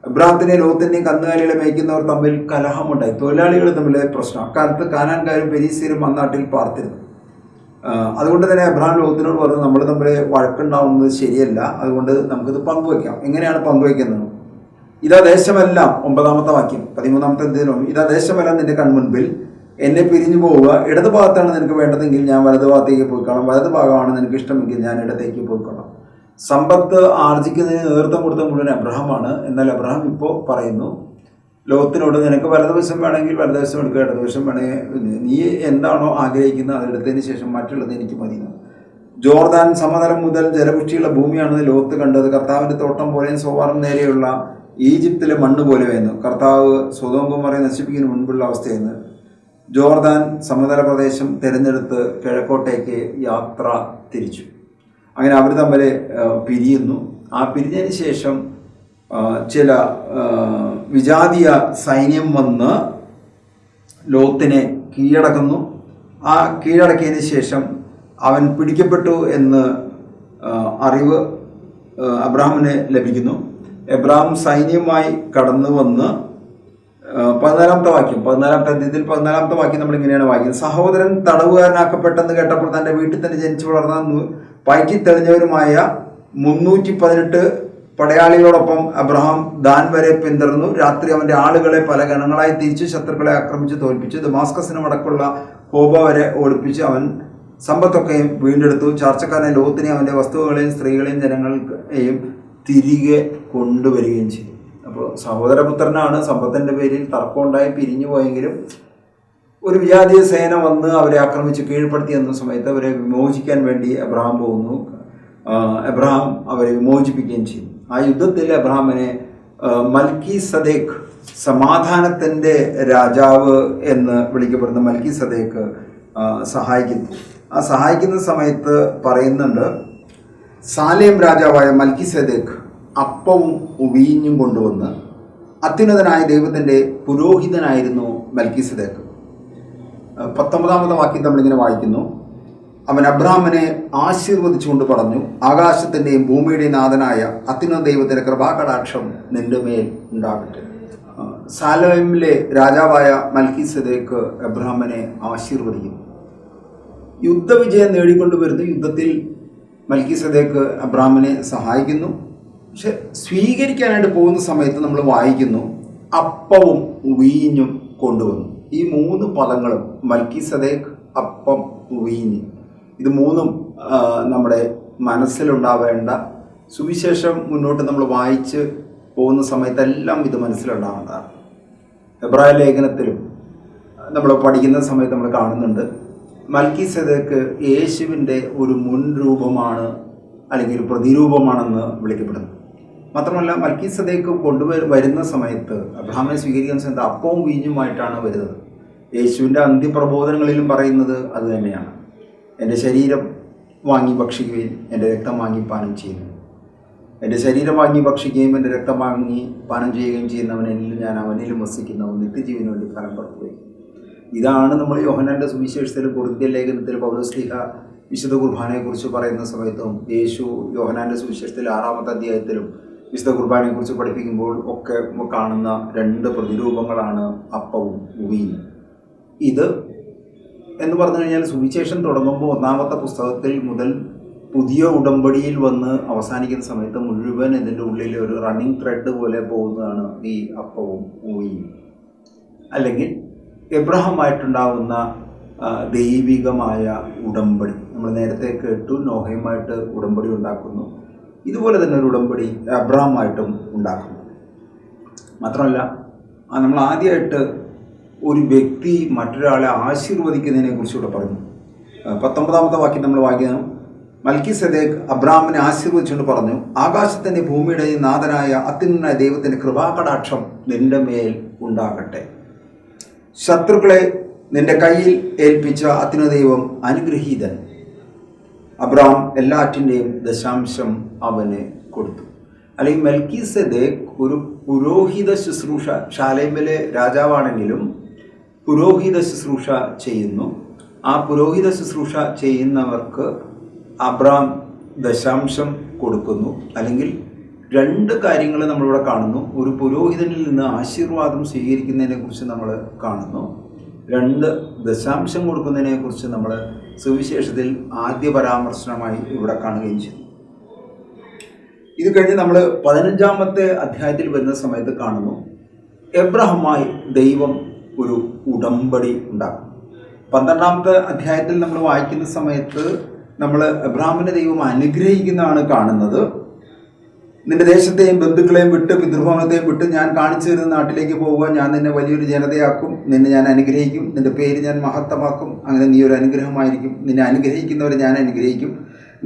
എബ്രാഹത്തിനെയും ലോത്തിൻ്റെയും കന്നുകാലികളെ മേയ്ക്കുന്നവർ തമ്മിൽ കലഹമുണ്ടായി. തൊഴിലാളികൾ തമ്മിലെ പ്രശ്നം. അക്കാലത്ത് കാനാൻകാരും പെരീസ്യരും അന്നാട്ടിൽ പാർത്തിരുന്നു. അതുകൊണ്ട് തന്നെ അബ്രഹാം ലോത്തിനോട് പറഞ്ഞു, നമ്മൾ തമ്മിൽ വഴക്കുണ്ടാവുന്നത് ശരിയല്ല, അതുകൊണ്ട് നമുക്കിത് പങ്കുവയ്ക്കാം. എങ്ങനെയാണ് പങ്കുവയ്ക്കുന്നത്? ഇതാ ദേശമെല്ലാം, 9-ാമത്തെ വാക്യം 13-ാമത്തെ അധ്യായം, ഇതാ ദേശമെല്ലാം നിന്റെ കൺമുൻപിൽ എന്നെ പിരിഞ്ഞു പോവുക. ഇടത് ഭാഗത്താണ് നിനക്ക് വേണ്ടതെങ്കിൽ ഞാൻ വലതു ഭാഗത്തേക്ക് പോയിക്കോളാം, വലത് ഭാഗമാണ് നിനക്ക് ഇഷ്ടമെങ്കിൽ ഞാൻ ഇടത്തേക്ക് പോയിക്കോളാം. സമ്പത്ത് ആർജിക്കുന്നതിന് നേതൃത്വം കൊടുത്ത മുഴുവൻ അബ്രഹാമാണ്. എന്നാൽ അബ്രഹാം ഇപ്പോൾ പറയുന്നു ലോത്തിനോട്, നിനക്ക് വലതുവശം വേണമെങ്കിൽ വലതുവശം എടുക്കുക, ഇടതുവശം വേണമെങ്കിൽ നീ എന്താണോ ആഗ്രഹിക്കുന്നത് അതെടുത്തതിന് ശേഷം മറ്റുള്ളത് എനിക്ക് മതി. ജോർദാൻ സമതലം മുതൽ ജലപുഷ്ടിയുള്ള ഭൂമിയാണെന്ന് ലോത്ത് കണ്ടത്. കർത്താവിൻ്റെ തോട്ടം പോലെയും സോവാറിന് നേരെയുള്ള ഈജിപ്തിലെ മണ്ണ് പോലെയായിരുന്നു. കർത്താവ് സൊദോം ഗൊമോറയെ നശിപ്പിക്കുന്നതിന് മുൻപുള്ള അവസ്ഥയെന്ന് ജോർദാൻ സമതല പ്രദേശം തിരഞ്ഞെടുത്ത് കിഴക്കോട്ടേക്ക് യാത്ര തിരിച്ചു. അങ്ങനെ അവർ തമ്മിൽ പിരിയുന്നു. ആ പിരിഞ്ഞതിന് ശേഷം ചില വിജാതീയ സൈന്യം വന്ന് ലോത്തിനെ കീഴടക്കുന്നു. ആ കീഴടക്കിയതിന് ശേഷം അവൻ പിടിക്കപ്പെട്ടു എന്ന് അറിവ് അബ്രഹാമിന് ലഭിക്കുന്നു. എബ്രാഹിം സൈന്യവുമായി കടന്നു വന്ന് 14-ാമത്തെ വാക്യം, 14-ാമത്തെ അധ്യായത്തിൽ 14-ാമത്തെ വാക്യം നമ്മൾ ഇങ്ങനെയാണ് വായിക്കുന്നത്. സഹോദരൻ തടവുകാരനാക്കപ്പെട്ടെന്ന് കേട്ടപ്പോൾ തൻ്റെ വീട്ടിൽ തന്നെ ജനിച്ചു വളർന്ന പയറ്റി തെളിഞ്ഞവരുമായ 318 പടയാളികളോടൊപ്പം അബ്രഹാം ദാൻ വരെ പിന്തുടർന്നു. രാത്രി അവൻ്റെ ആളുകളെ പല ഗണങ്ങളായി തിരിച്ചു ശത്രുക്കളെ ആക്രമിച്ച് തോൽപ്പിച്ചു. ദമാസ്കസിന് വടക്കുള്ള ഹോബ വരെ ഓടിപ്പിച്ച് അവൻ സമ്പത്തൊക്കെയും വീണ്ടെടുത്തു. ചാർച്ചക്കാരനെ ലോത്തിനെയും അവൻ്റെ വസ്തുക്കളെയും സ്ത്രീകളെയും ജനങ്ങളെയും തിരികെ കൊണ്ടുവരികയും ചെയ്തു. അപ്പോൾ സഹോദരപുത്രനാണ്. സമ്പത്തിൻ്റെ പേരിൽ തർക്കമുണ്ടായി പിരിഞ്ഞു പോയെങ്കിലും ഒരു വിജാതീയ സേന വന്ന് അവരെ ആക്രമിച്ച് കീഴ്പ്പെടുത്തി എന്ന സമയത്ത് അവരെ വിമോചിക്കാൻ വേണ്ടി അബ്രഹാം പോകുന്നു. അബ്രഹാം അവരെ വിമോചിപ്പിക്കുകയും ചെയ്തു. ആ യുദ്ധത്തിൽ അബ്രഹാമിനെ മൽക്കീസദേക്ക്, സമാധാനത്തിൻ്റെ രാജാവ് എന്ന് വിളിക്കപ്പെടുന്ന മൽക്കീസദേക്ക് സഹായിക്കുന്നു. ആ സഹായിക്കുന്ന സമയത്ത് പറയുന്നുണ്ട്, സാലേം രാജാവായ മൽക്കീസദേക്ക് അപ്പവും വീഞ്ഞും കൊണ്ടുവന്ന്, അത്യുന്നതനായ ദൈവത്തിൻ്റെ പുരോഹിതനായിരുന്നു മൽക്കീസദേക്ക്. 19-ാമത്തെ വാക്യം നമ്മളിങ്ങനെ വായിക്കുന്നു, അവൻ അബ്രഹാമിനെ ആശീർവദിച്ചുകൊണ്ട് പറഞ്ഞു, ആകാശത്തിൻ്റെയും ഭൂമിയുടെയും നാഥനായ അത്യുന്നത ദൈവത്തിൻ്റെ കൃപാകടാക്ഷം നിന്റെ മേൽ ഉണ്ടാകട്ടെ. സാലേമിലെ രാജാവായ മൽക്കീസദേക്ക് അബ്രഹാമിനെ ആശീർവദിക്കുന്നു. യുദ്ധവിജയം നേടിക്കൊണ്ടുവരുന്നു. യുദ്ധത്തിൽ മൽക്കീസദേക്ക് അബ്രഹാമിനെ സഹായിക്കുന്നു. പക്ഷെ സ്വീകരിക്കാനായിട്ട് പോകുന്ന സമയത്ത് നമ്മൾ വായിക്കുന്നു, അപ്പവും വീഞ്ഞും കൊണ്ടുവന്നു. ഈ 3 പദങ്ങളും മൽക്കീസദേക്ക്, അപ്പം, വീഞ്ഞ്, ഇത് 3ഉം നമ്മുടെ മനസ്സിലുണ്ടാവേണ്ട, സുവിശേഷം മുന്നോട്ട് നമ്മൾ വായിച്ച് പോകുന്ന സമയത്തെല്ലാം ഇത് മനസ്സിലുണ്ടാവേണ്ടതാണ്. എബ്രായ ലേഖനത്തിലും നമ്മൾ പഠിക്കുന്ന സമയത്ത് നമ്മൾ കാണുന്നുണ്ട്, മൽക്കീസദേക്ക് യേശുവിൻ്റെ ഒരു മുൻരൂപമാണ് അല്ലെങ്കിൽ പ്രതിരൂപമാണെന്ന് വിളിക്കപ്പെടുന്നു. മാത്രമല്ല മൽക്കീസദേക്ക് വരുന്ന സമയത്ത്, അബ്രഹാമിനെ സ്വീകരിക്കുന്ന സമയത്ത് അപ്പവും വീഞ്ഞുമായിട്ടാണ് വരുന്നത്. യേശുവിൻ്റെ അന്ത്യപ്രബോധനങ്ങളിലും പറയുന്നത് അത് തന്നെയാണ്. എൻ്റെ ശരീരം വാങ്ങി ഭക്ഷിക്കുകയും എൻ്റെ രക്തം വാങ്ങി പാനം ചെയ്യുന്നു. എൻ്റെ ശരീരം വാങ്ങി ഭക്ഷിക്കുകയും എൻ്റെ രക്തം വാങ്ങി പാനം ചെയ്യുകയും ചെയ്യുന്നവനെങ്കിലും ഞാൻ അവനിലും വസിക്കുന്നവൻ നിത്യജീവന് വേണ്ടി ഫലം പുറത്തുവയ്ക്കും. ഇതാണ് നമ്മൾ യോഹന്നാൻ്റെ സുവിശേഷത്തിലും കൊരിന്ത്യർ ലേഖനത്തിൽ പൗലോസ്ലീഹ വിശുദ്ധ കുർബാനയെക്കുറിച്ച് പറയുന്ന സമയത്തും യേശു യോഹന്നാൻ്റെ സുവിശേഷത്തിൽ 6-ാമത്തെ അധ്യായത്തിലും വിശുദ്ധ കുർബാനയെക്കുറിച്ച് പഠിപ്പിക്കുമ്പോൾ ഒക്കെ കാണുന്ന 2 പ്രതിരൂപങ്ങളാണ് അപ്പവും വീഞ്ഞും. ഇത് എന്ന് പറഞ്ഞു കഴിഞ്ഞാൽ സുവിശേഷം തുടങ്ങുമ്പോൾ 1-ാമത്തെ പുസ്തകത്തിൽ മുതൽ പുതിയ ഉടമ്പടിയിൽ വന്ന് അവസാനിക്കുന്ന സമയത്ത് മുഴുവൻ ഇതിൻ്റെ ഉള്ളിൽ ഒരു റണ്ണിങ് ത്രെഡ് പോലെ പോകുന്നതാണ് ഈ അപ്പവും വീഞ്ഞും. അല്ലെങ്കിൽ എബ്രഹാമായിട്ടുണ്ടാകുന്ന ദൈവികമായ ഉടമ്പടി. നമ്മൾ നേരത്തെ കേട്ടു, നോഹയുമായിട്ട് ഉടമ്പടി ഉണ്ടാക്കുന്നു. ഇതുപോലെ തന്നെ ഒരു ഉടമ്പടി അബ്രഹാമായിട്ടും ഉണ്ടാക്കുന്നു. മാത്രമല്ല നമ്മൾ ആദ്യമായിട്ട് ഒരു വ്യക്തി മറ്റൊരാളെ ആശീർവദിക്കുന്നതിനെ കുറിച്ചുകൂടെ പറഞ്ഞു. 19-ാമത്തെ വാക്യം നമ്മൾ വായിക്കുന്നു. മൽക്കീസേദെക്ക് അബ്രാമിനെ ആശീർവദിച്ചുകൊണ്ട് പറഞ്ഞു, ആകാശത്തിൻ്റെ ഭൂമിയുടെയും നാഥനായ അത്യുന്നതനായ ദൈവത്തിൻ്റെ കൃപാകടാക്ഷം നിന്റെ മേൽ ഉണ്ടാകട്ടെ. ശത്രുക്കളെ നിന്റെ കയ്യിൽ ഏൽപ്പിച്ച അത്യുന്നത ദൈവം അനുഗ്രഹീതൻ. അബ്രാം എല്ലാറ്റിൻ്റെയും ദശാംശം അവന് കൊടുത്തു. അല്ലെങ്കിൽ മൽക്കീസേദെക്ക് ഒരു പുരോഹിത ശുശ്രൂഷ, ശാലേമിലെ രാജാവാണെങ്കിലും പുരോഹിത ശുശ്രൂഷ ചെയ്യുന്നു. ആ പുരോഹിത ശുശ്രൂഷ ചെയ്യുന്നവർക്ക് അബ്രാം ദശാംശം കൊടുക്കുന്നു. അല്ലെങ്കിൽ രണ്ട് കാര്യങ്ങൾ നമ്മളിവിടെ കാണുന്നു. ഒരു പുരോഹിതനിൽ നിന്ന് ആശീർവാദം സ്വീകരിക്കുന്നതിനെ കുറിച്ച് നമ്മൾ കാണുന്നു. 2 ദശാംശം കൊടുക്കുന്നതിനെ കുറിച്ച് നമ്മൾ സുവിശേഷത്തിൽ ആദ്യ പരാമർശനമായി ഇവിടെ കാണുകയും ചെയ്യുന്നു. ഇത് കഴിഞ്ഞ് നമ്മൾ 15-ാമത്തെ അധ്യായത്തിൽ വരുന്ന സമയത്ത് കാണുന്നു, എബ്രഹാമായി ദൈവം ഒരു ഉടമ്പടി ഉണ്ടാക്കും. 12-ാമത്തെ അധ്യായത്തിൽ നമ്മൾ വായിക്കുന്ന സമയത്ത് നമ്മൾ എബ്രഹാമിനെ ദൈവം അനുഗ്രഹിക്കുന്നതാണ് കാണുന്നത്. നിന്റെ ദേശത്തെയും ബന്ധുക്കളെയും വിട്ട് പിതൃഭവനത്തെയും വിട്ട് ഞാൻ കാണിച്ചു തരുന്ന നാട്ടിലേക്ക് പോവുക, ഞാൻ നിന്നെ വലിയൊരു ജനതയാക്കും, നിന്നെ ഞാൻ അനുഗ്രഹിക്കും, നിന്റെ പേര് ഞാൻ മഹത്തമാക്കും, അങ്ങനെ നീ ഒരു അനുഗ്രഹമായിരിക്കും, നിന്നെ അനുഗ്രഹിക്കുന്നവരെ ഞാൻ അനുഗ്രഹിക്കും,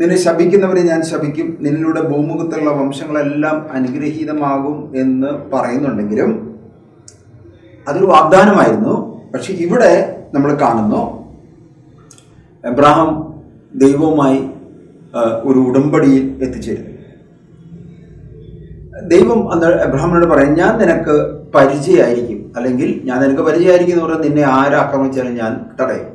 നിന്നെ ശപിക്കുന്നവരെ ഞാൻ ശപിക്കും, നിന്നിലൂടെ ഭൂമുഖത്തുള്ള വംശങ്ങളെല്ലാം അനുഗ്രഹീതമാകും എന്ന് പറയുന്നുണ്ടെങ്കിലും അതൊരു വാഗ്ദാനമായിരുന്നു. പക്ഷെ ഇവിടെ നമ്മൾ കാണുന്നു എബ്രഹാം ദൈവവുമായി ഒരു ഉടമ്പടിയിൽ എത്തിച്ചേരുന്നു. ദൈവം അന്ന് എബ്രഹാമിനോട് പറയും, ഞാൻ നിനക്ക് പരിചയമായിരിക്കും, അല്ലെങ്കിൽ ഞാൻ നിനക്ക് പരിചയമായിരിക്കും എന്ന് പറഞ്ഞാൽ നിന്നെ ആരാക്രമിച്ചാലും ഞാൻ തടയും.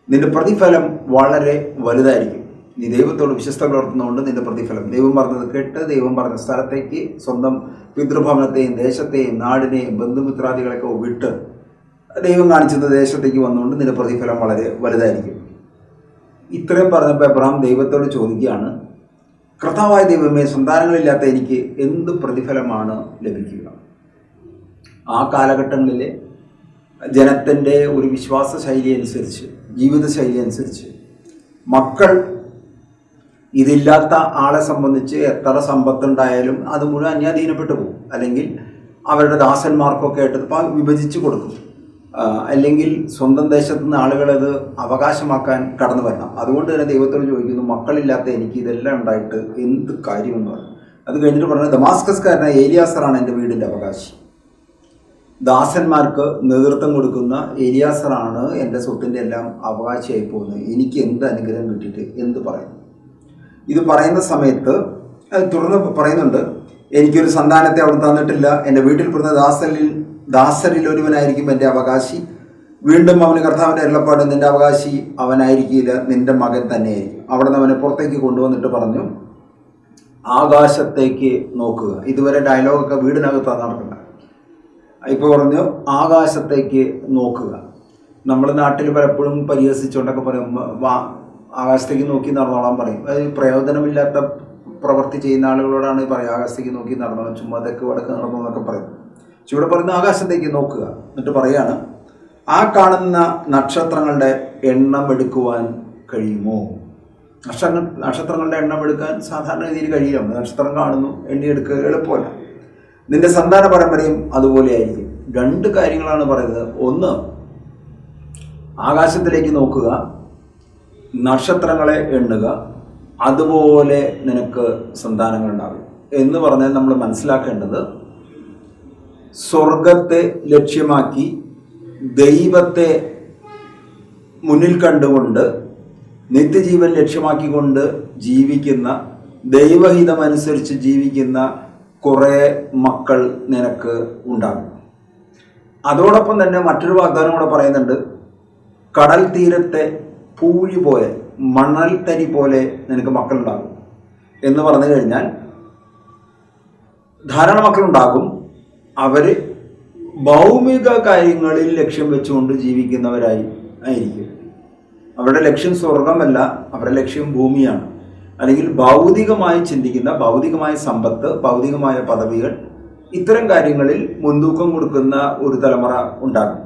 നിന്റെ പ്രതിഫലം വളരെ വലുതായിരിക്കും. നീ ദൈവത്തോട് വിശ്വസ്ത പുലർത്തുന്നതുകൊണ്ട് നിന്റെ പ്രതിഫലം, ദൈവം പറഞ്ഞത് കേട്ട് ദൈവം പറഞ്ഞ സ്ഥലത്തേക്ക് സ്വന്തം പിതൃഭവനത്തെയും ദേശത്തെയും നാടിനെയും ബന്ധുമിത്രാദികളൊക്കെ വിട്ട് ദൈവം കാണിച്ചത് ദേശത്തേക്ക് വന്നുകൊണ്ട് നിന്റെ പ്രതിഫലം വളരെ വലുതായിരിക്കും. ഇത്രയും പറഞ്ഞപ്പോൾ എബ്രഹാം ദൈവത്തോട് ചോദിക്കുകയാണ്, കർത്താവായ ദൈവമേ, സന്താനങ്ങളില്ലാത്ത എനിക്ക് എന്ത് പ്രതിഫലമാണ് ലഭിക്കുക? ആ കാലഘട്ടങ്ങളിലെ ജനത്തിൻ്റെ ഒരു വിശ്വാസ ശൈലി അനുസരിച്ച്, ജീവിതശൈലി അനുസരിച്ച് മക്കൾ ഇതില്ലാത്ത ആളെ സംബന്ധിച്ച് എത്ര സമ്പത്തുണ്ടായാലും അത് മുഴുവൻ അന്യാധീനപ്പെട്ടു പോകും. അല്ലെങ്കിൽ അവരുടെ ദാസന്മാർക്കൊക്കെ ആയിട്ട് വിഭജിച്ച് കൊടുക്കും. അല്ലെങ്കിൽ സ്വന്തം ദേശത്തു നിന്ന് ആളുകളത് അവകാശമാക്കാൻ കടന്നു വരണം. അതുകൊണ്ട് തന്നെ ദൈവത്തോട് ചോദിക്കുന്നു, മക്കളില്ലാത്ത എനിക്ക് ഇതെല്ലാം ഉണ്ടായിട്ട് എന്ത് കാര്യമെന്ന് പറഞ്ഞു. അത് കഴിഞ്ഞിട്ട് പറഞ്ഞത്, ദമാസ്കസ്കാരനായ ഏലിയാസറാണ് എൻ്റെ വീടിൻ്റെ അവകാശി. ദാസന്മാർക്ക് നേതൃത്വം കൊടുക്കുന്ന ഏലിയാസറാണ് എൻ്റെ സ്വത്തിൻ്റെ എല്ലാം അവകാശിയായി പോകുന്നത്. എനിക്ക് എന്ത് അനുഗ്രഹം കിട്ടിയിട്ട് എന്ത് പറയും? ഇത് പറയുന്ന സമയത്ത് അത് തുടർന്ന് പറയുന്നുണ്ട്, എനിക്കൊരു സന്താനത്തെ അവിടെ തന്നിട്ടില്ല, എൻ്റെ വീട്ടിൽ പിറന്ന ദാസരിൽ ഒരുവനായിരിക്കും എൻ്റെ അവകാശി. വീണ്ടും അവന് കർത്താവിൻ്റെ അരുളപ്പാട്, നിൻ്റെ അവകാശി അവനായിരിക്കില്ല, നിൻ്റെ മകൻ തന്നെയായിരിക്കും. അവിടെ നിന്ന് അവനെ പുറത്തേക്ക് കൊണ്ടുവന്നിട്ട് പറഞ്ഞു, ആകാശത്തേക്ക് നോക്കുക. ഇതുവരെ ഡയലോഗൊക്കെ വീടിനകത്താണ് നടക്കുന്നത്. ഇപ്പോൾ പറഞ്ഞു, ആകാശത്തേക്ക് നോക്കുക. നമ്മൾ നാട്ടിൽ പലപ്പോഴും പരിഹസിച്ചുകൊണ്ടൊക്കെ പറയും, ആകാശത്തേക്ക് നോക്കി നടന്നോളാൻ പറയും. അത് പ്രയോജനമില്ലാത്ത പ്രവൃത്തി ചെയ്യുന്ന ആളുകളോടാണ് പറയും, ആകാശത്തേക്ക് നോക്കി നടന്നോ, ചുമ്മാ തെക്ക് വടക്ക് നടന്നോ എന്നൊക്കെ പറയും. ഇവിടെ പറയുന്ന ആകാശത്തേക്ക് നോക്കുക. എന്നിട്ട് പറയാണ്, ആ കാണുന്ന നക്ഷത്രങ്ങളുടെ എണ്ണം എടുക്കുവാൻ കഴിയുമോ? നക്ഷത്രങ്ങളുടെ എണ്ണം എടുക്കാൻ സാധാരണ രീതിയിൽ കഴിയില്ല. നക്ഷത്രം കാണുന്നു, എണ്ണിയെടുക്കുക എളുപ്പമല്ല. നിന്റെ സന്താന പരമ്പരയും അതുപോലെ ആയിരിക്കും. 2 കാര്യങ്ങളാണ് പറയുന്നത്. ഒന്ന്, ആകാശത്തിലേക്ക് നോക്കുക, നക്ഷത്രങ്ങളെ എണ്ണുക, അതുപോലെ നിനക്ക് സന്താനങ്ങളുണ്ടാകും എന്ന് പറഞ്ഞാൽ നമ്മൾ മനസ്സിലാക്കേണ്ടത്, സ്വർഗത്തെ ലക്ഷ്യമാക്കി ദൈവത്തെ മുന്നിൽ കണ്ടുകൊണ്ട് നിത്യജീവൻ ലക്ഷ്യമാക്കിക്കൊണ്ട് ജീവിക്കുന്ന, ദൈവഹിതമനുസരിച്ച് ജീവിക്കുന്ന കുറേ മക്കൾ നിനക്ക് ഉണ്ടാകും. അതോടൊപ്പം തന്നെ മറ്റൊരു വാഗ്ദാനം കൂടെ പറയുന്നുണ്ട്, കടൽ തീരത്തെ പൂഴി പോലെ, മണൽ തരി പോലെ നിനക്ക് മക്കളുണ്ടാകും എന്ന് പറഞ്ഞു കഴിഞ്ഞാൽ ധാരാളം മക്കളുണ്ടാകും. അവർ ഭൗമിക കാര്യങ്ങളിൽ ലക്ഷ്യം വെച്ചുകൊണ്ട് ജീവിക്കുന്നവരായി ആയിരിക്കും. അവരുടെ ലക്ഷ്യം സ്വർഗമല്ല, അവരുടെ ലക്ഷ്യം ഭൂമിയാണ്. അല്ലെങ്കിൽ ഭൗതികമായി ചിന്തിക്കുന്ന, ഭൗതികമായ സമ്പത്ത്, ഭൗതികമായ പദവികൾ, ഇത്തരം കാര്യങ്ങളിൽ മുൻതൂക്കം കൊടുക്കുന്ന ഒരു തലമുറ ഉണ്ടാകും.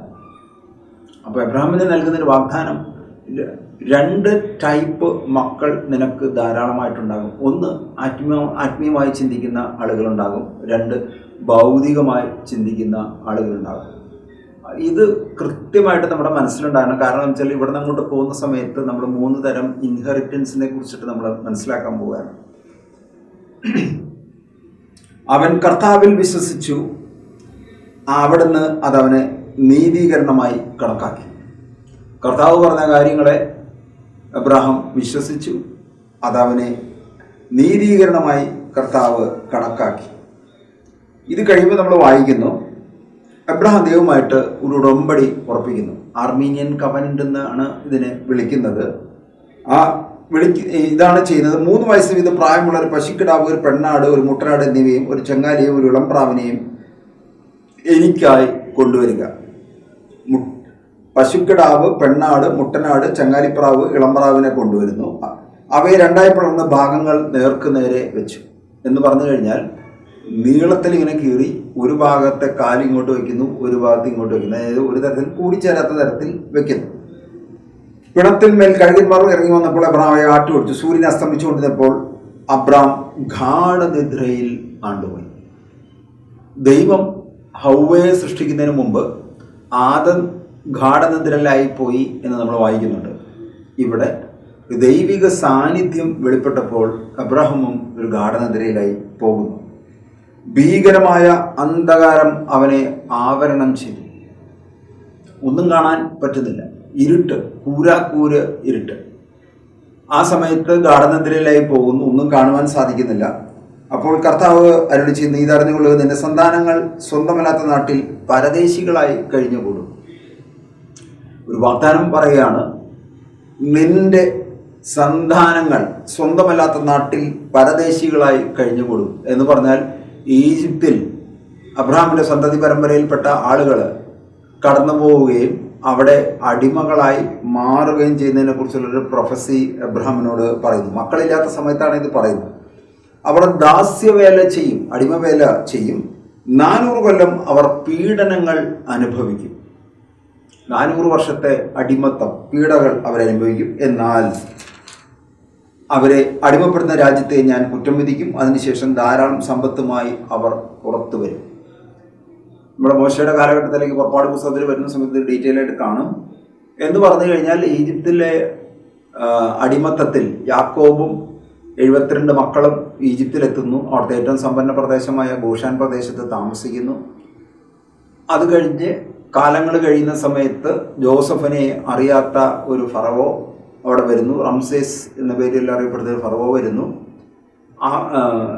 അപ്പോൾ എബ്രഹാമിന് നൽകുന്നൊരു വാഗ്ദാനം, 2 ടൈപ്പ് മക്കൾ നിനക്ക് ധാരാളമായിട്ടുണ്ടാകും. ഒന്ന്, ആത്മീയമായി ചിന്തിക്കുന്ന ആളുകളുണ്ടാകും. 2, ഭൗതികമായി ചിന്തിക്കുന്ന ആളുകളുണ്ടാകും. ഇത് കൃത്യമായിട്ട് നമ്മുടെ മനസ്സിലുണ്ടാകണം. കാരണം വെച്ചാൽ ഇവിടെ നിന്ന് അങ്ങോട്ട് പോകുന്ന സമയത്ത് നമ്മൾ 3 തരം ഇൻഹെറിറ്റൻസിനെ കുറിച്ചിട്ട് നമ്മൾ മനസ്സിലാക്കാൻ പോവുകയാണ്. അവൻ കർത്താവിൽ വിശ്വസിച്ചു, അവിടുന്ന് അതവനെ നീതീകരണമായി കണക്കാക്കി. കർത്താവ് പറഞ്ഞ കാര്യങ്ങളെ അബ്രാഹാം വിശ്വസിച്ചു, അതവനെ നീതീകരണമായി കർത്താവ് കണക്കാക്കി. ഇത് കഴിയുമ്പോൾ നമ്മൾ വായിക്കുന്നു, അബ്രഹാം ദൈവമായിട്ട് ഒരു ഉടമ്പടി ഉറപ്പിക്കുന്നു. ആർമീനിയൻ കവനന്റ് എന്നാണ് ഇതിനെ വിളിക്കുന്നത്. ഇതാണ് ചെയ്യുന്നത്. 3 വയസ്സ് വീതം പ്രായമുള്ള ഒരു പശുക്കിടാവ്, ഒരു പെണ്ണാട്, ഒരു മുട്ടനാട് എന്നിവയും ഒരു ചെങ്ങാലിയും ഒരു ഇളംപ്രാവിനെയും എനിക്കായി കൊണ്ടുവരിക. പശുക്കിടാവ്, പെണ്ണാട്, മുട്ടനാട്, ചങ്ങാലിപ്രാവ്, ഇളംപ്രാവിനെ കൊണ്ടുവരുന്നു. അവയെ 2ആയി പിളർന്ന ഭാഗങ്ങൾ നേർക്കുനേരെ വെച്ചു എന്ന് പറഞ്ഞു കഴിഞ്ഞാൽ നീളത്തിൽ ഇങ്ങനെ കീറി ഒരു ഭാഗത്തെ കാലിങ്ങോട്ട് വയ്ക്കുന്നു, ഒരു ഭാഗത്ത് ഇങ്ങോട്ട് വയ്ക്കുന്നു. അതായത് ഒരു തരത്തിൽ കൂടിച്ചേരാത്ത തരത്തിൽ വെക്കുന്നു. പിണത്തിൽ മേൽ കഴുകന്മാർ ഇറങ്ങി വന്നപ്പോൾ അബ്രാമയെ ആട്ടുകൊടുത്തു. സൂര്യൻ അസ്തമിച്ചുകൊണ്ടിരുന്നപ്പോൾ അബ്രാം ഗാഠനിദ്രയിൽ ആണ്ടുപോയി. ദൈവം ഹൗവയെ സൃഷ്ടിക്കുന്നതിന് മുമ്പ് ആദം ഗാഠനിദ്രയിലായി പോയി എന്ന് നമ്മൾ വായിക്കുന്നുണ്ട്. ഇവിടെ ദൈവിക സാന്നിധ്യം വെളിപ്പെട്ടപ്പോൾ അബ്രാഹമും ഒരു ഗാഠനിദ്രയിലായി പോകുന്നു. ഭീകരമായ അന്ധകാരം അവനെ ആവരണം ചെയ്തു. ഒന്നും കാണാൻ പറ്റുന്നില്ല. ഇരുട്ട്, കൂരാക്കൂര് ഇരുട്ട്. ആ സമയത്ത് ഗാഠനിദ്രയിലായി പോകുന്നു, ഒന്നും കാണുവാൻ സാധിക്കുന്നില്ല. അപ്പോൾ കർത്താവ് അരുളി ചെയ്യുന്നു, നീ അറിഞ്ഞുകൊള്ളുക, നിന്റെ സന്താനങ്ങൾ സ്വന്തമല്ലാത്ത നാട്ടിൽ പരദേശികളായി കഴിഞ്ഞുകൂടും. ഒരു വാഗ്ദാനം പറയുകയാണ്, നിന്റെ സന്താനങ്ങൾ സ്വന്തമല്ലാത്ത നാട്ടിൽ പരദേശികളായി കഴിഞ്ഞുകൂടും എന്ന് പറഞ്ഞാൽ ഈജിപ്തിൽ അബ്രഹാമിൻ്റെ സന്തതി പരമ്പരയിൽപ്പെട്ട ആളുകൾ കടന്നു പോവുകയും അവിടെ അടിമകളായി മാറുകയും ചെയ്യുന്നതിനെ കുറിച്ചുള്ളൊരു പ്രൊഫസി അബ്രഹാമിനോട് പറയുന്നു. മക്കളില്ലാത്ത സമയത്താണ് ഇത് പറയുന്നത്. അവർ ദാസ്യവേല ചെയ്യും, അടിമവേല ചെയ്യും. 400 കൊല്ലം അവർ പീഡനങ്ങൾ അനുഭവിക്കും. 400 വർഷത്തെ അടിമത്തം, പീഡകൾ അവരനുഭവിക്കും. എന്നാൽ അവരെ അടിമപ്പെടുന്ന രാജ്യത്തെ ഞാൻ കുറ്റം വിധിക്കും. അതിനുശേഷം ധാരാളം സമ്പത്തുമായി അവർ പുറത്തു വരും. നമ്മുടെ മോശയുടെ കാലഘട്ടത്തിലേക്ക് പുറപ്പാട് പുസ്തകത്തിൽ വരുന്ന സമയത്ത് ഡീറ്റെയിൽ ആയിട്ട് കാണും. എന്ന് പറഞ്ഞു കഴിഞ്ഞാൽ ഈജിപ്തിലെ അടിമത്തത്തിൽ യാക്കോബും 72 മക്കളും ഈജിപ്തിലെത്തുന്നു. അവിടുത്തെ ഏറ്റവും സമ്പന്ന പ്രദേശമായ ഗോഷാൻ പ്രദേശത്ത് താമസിക്കുന്നു. അത് കഴിഞ്ഞ് കാലങ്ങൾ കഴിയുന്ന സമയത്ത് ജോസഫിനെ അറിയാത്ത ഒരു ഫറവോ അവിടെ വരുന്നു. റംസേസ് എന്ന പേരിൽ അറിയപ്പെടുന്ന ഒരു ഫറവോ വരുന്നു. ആ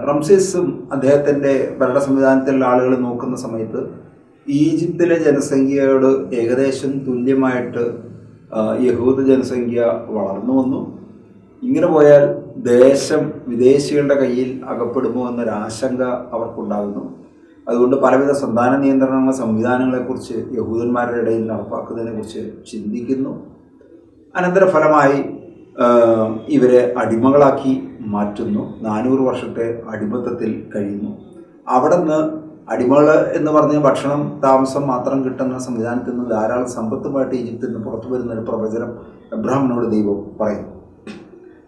റംസേസും അദ്ദേഹത്തിൻ്റെ ഭരണ സംവിധാനത്തിലുള്ള ആളുകൾ നോക്കുന്ന സമയത്ത് ഈജിപ്തിലെ ജനസംഖ്യയോട് ഏകദേശം തുല്യമായിട്ട് യഹൂദ ജനസംഖ്യ വളർന്നു വന്നു. ഇങ്ങനെ പോയാൽ ദേശം വിദേശികളുടെ കയ്യിൽ അകപ്പെടുമോ എന്നൊരാശങ്ക അവർക്കുണ്ടാകുന്നു. അതുകൊണ്ട് പലവിധ സന്താന നിയന്ത്രണ സംവിധാനങ്ങളെക്കുറിച്ച് യഹൂദന്മാരുടെ ഇടയിൽ നടപ്പാക്കുന്നതിനെക്കുറിച്ച് ചിന്തിക്കുന്നു. അനന്തരഫലമായി ഇവരെ അടിമകളാക്കി മാറ്റുന്നു. 400 വർഷത്തെ അടിമത്തത്തിൽ കഴിയുന്നു. അവിടെ നിന്ന് അടിമകൾ എന്ന് പറഞ്ഞ ഭക്ഷണം, താമസം മാത്രം കിട്ടുന്ന സംവിധാനത്തിൽ നിന്ന് ധാരാളം സമ്പത്തുമായിട്ട് ഈജിപ്തിൽ നിന്ന് പുറത്തു വരുന്നൊരു പ്രവചനം അബ്രഹാമിനോട് ദൈവം പറയുന്നു.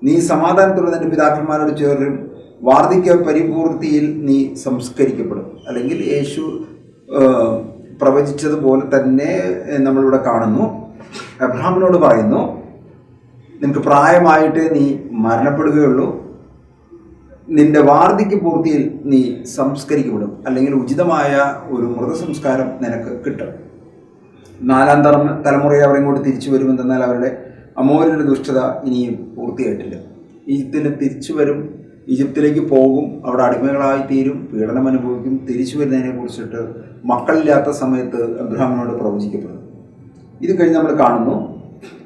നീ സമാധാനത്തോടെ നിന്റെ പിതാക്കന്മാരോട് ചേരും, വാർദ്ധക്യ പരിപൂർത്തിയിൽ നീ സംസ്കരിക്കപ്പെടും. അല്ലെങ്കിൽ യേശു പ്രവചിച്ചതുപോലെ തന്നെ നമ്മളിവിടെ കാണുന്നു. അബ്രഹാമിനോട് പറയുന്നു, നിനക്ക് പ്രായമായിട്ട് നീ മരണപ്പെടുകയുള്ളൂ, നിന്റെ വാർദ്ധക്യ പൂർത്തിയിൽ നീ സംസ്കരിക്കപ്പെടും, അല്ലെങ്കിൽ ഉചിതമായ ഒരു മൃതസംസ്കാരം നിനക്ക് കിട്ടും. 4ാം തലമുറയെ അവരിങ്ങോട്ട് തിരിച്ചു വരുമെന്നാൽ അവരുടെ അമോര്യരുടെ ദുഷ്ടത ഇനിയും പൂർത്തിയായിട്ടില്ല. ഈജിപ്തിന് തിരിച്ചു വരും, ഈജിപ്തിലേക്ക് പോകും, അവിടെ അടിമകളായി തീരും, പീഡനം അനുഭവിക്കും. തിരിച്ചു വരുന്നതിനെ കുറിച്ചിട്ട് മക്കളില്ലാത്ത സമയത്ത് അബ്രഹാമിനോട് പ്രവചിക്കപ്പെടും. ഇത് കഴിഞ്ഞ് നമ്മൾ കാണുന്നു,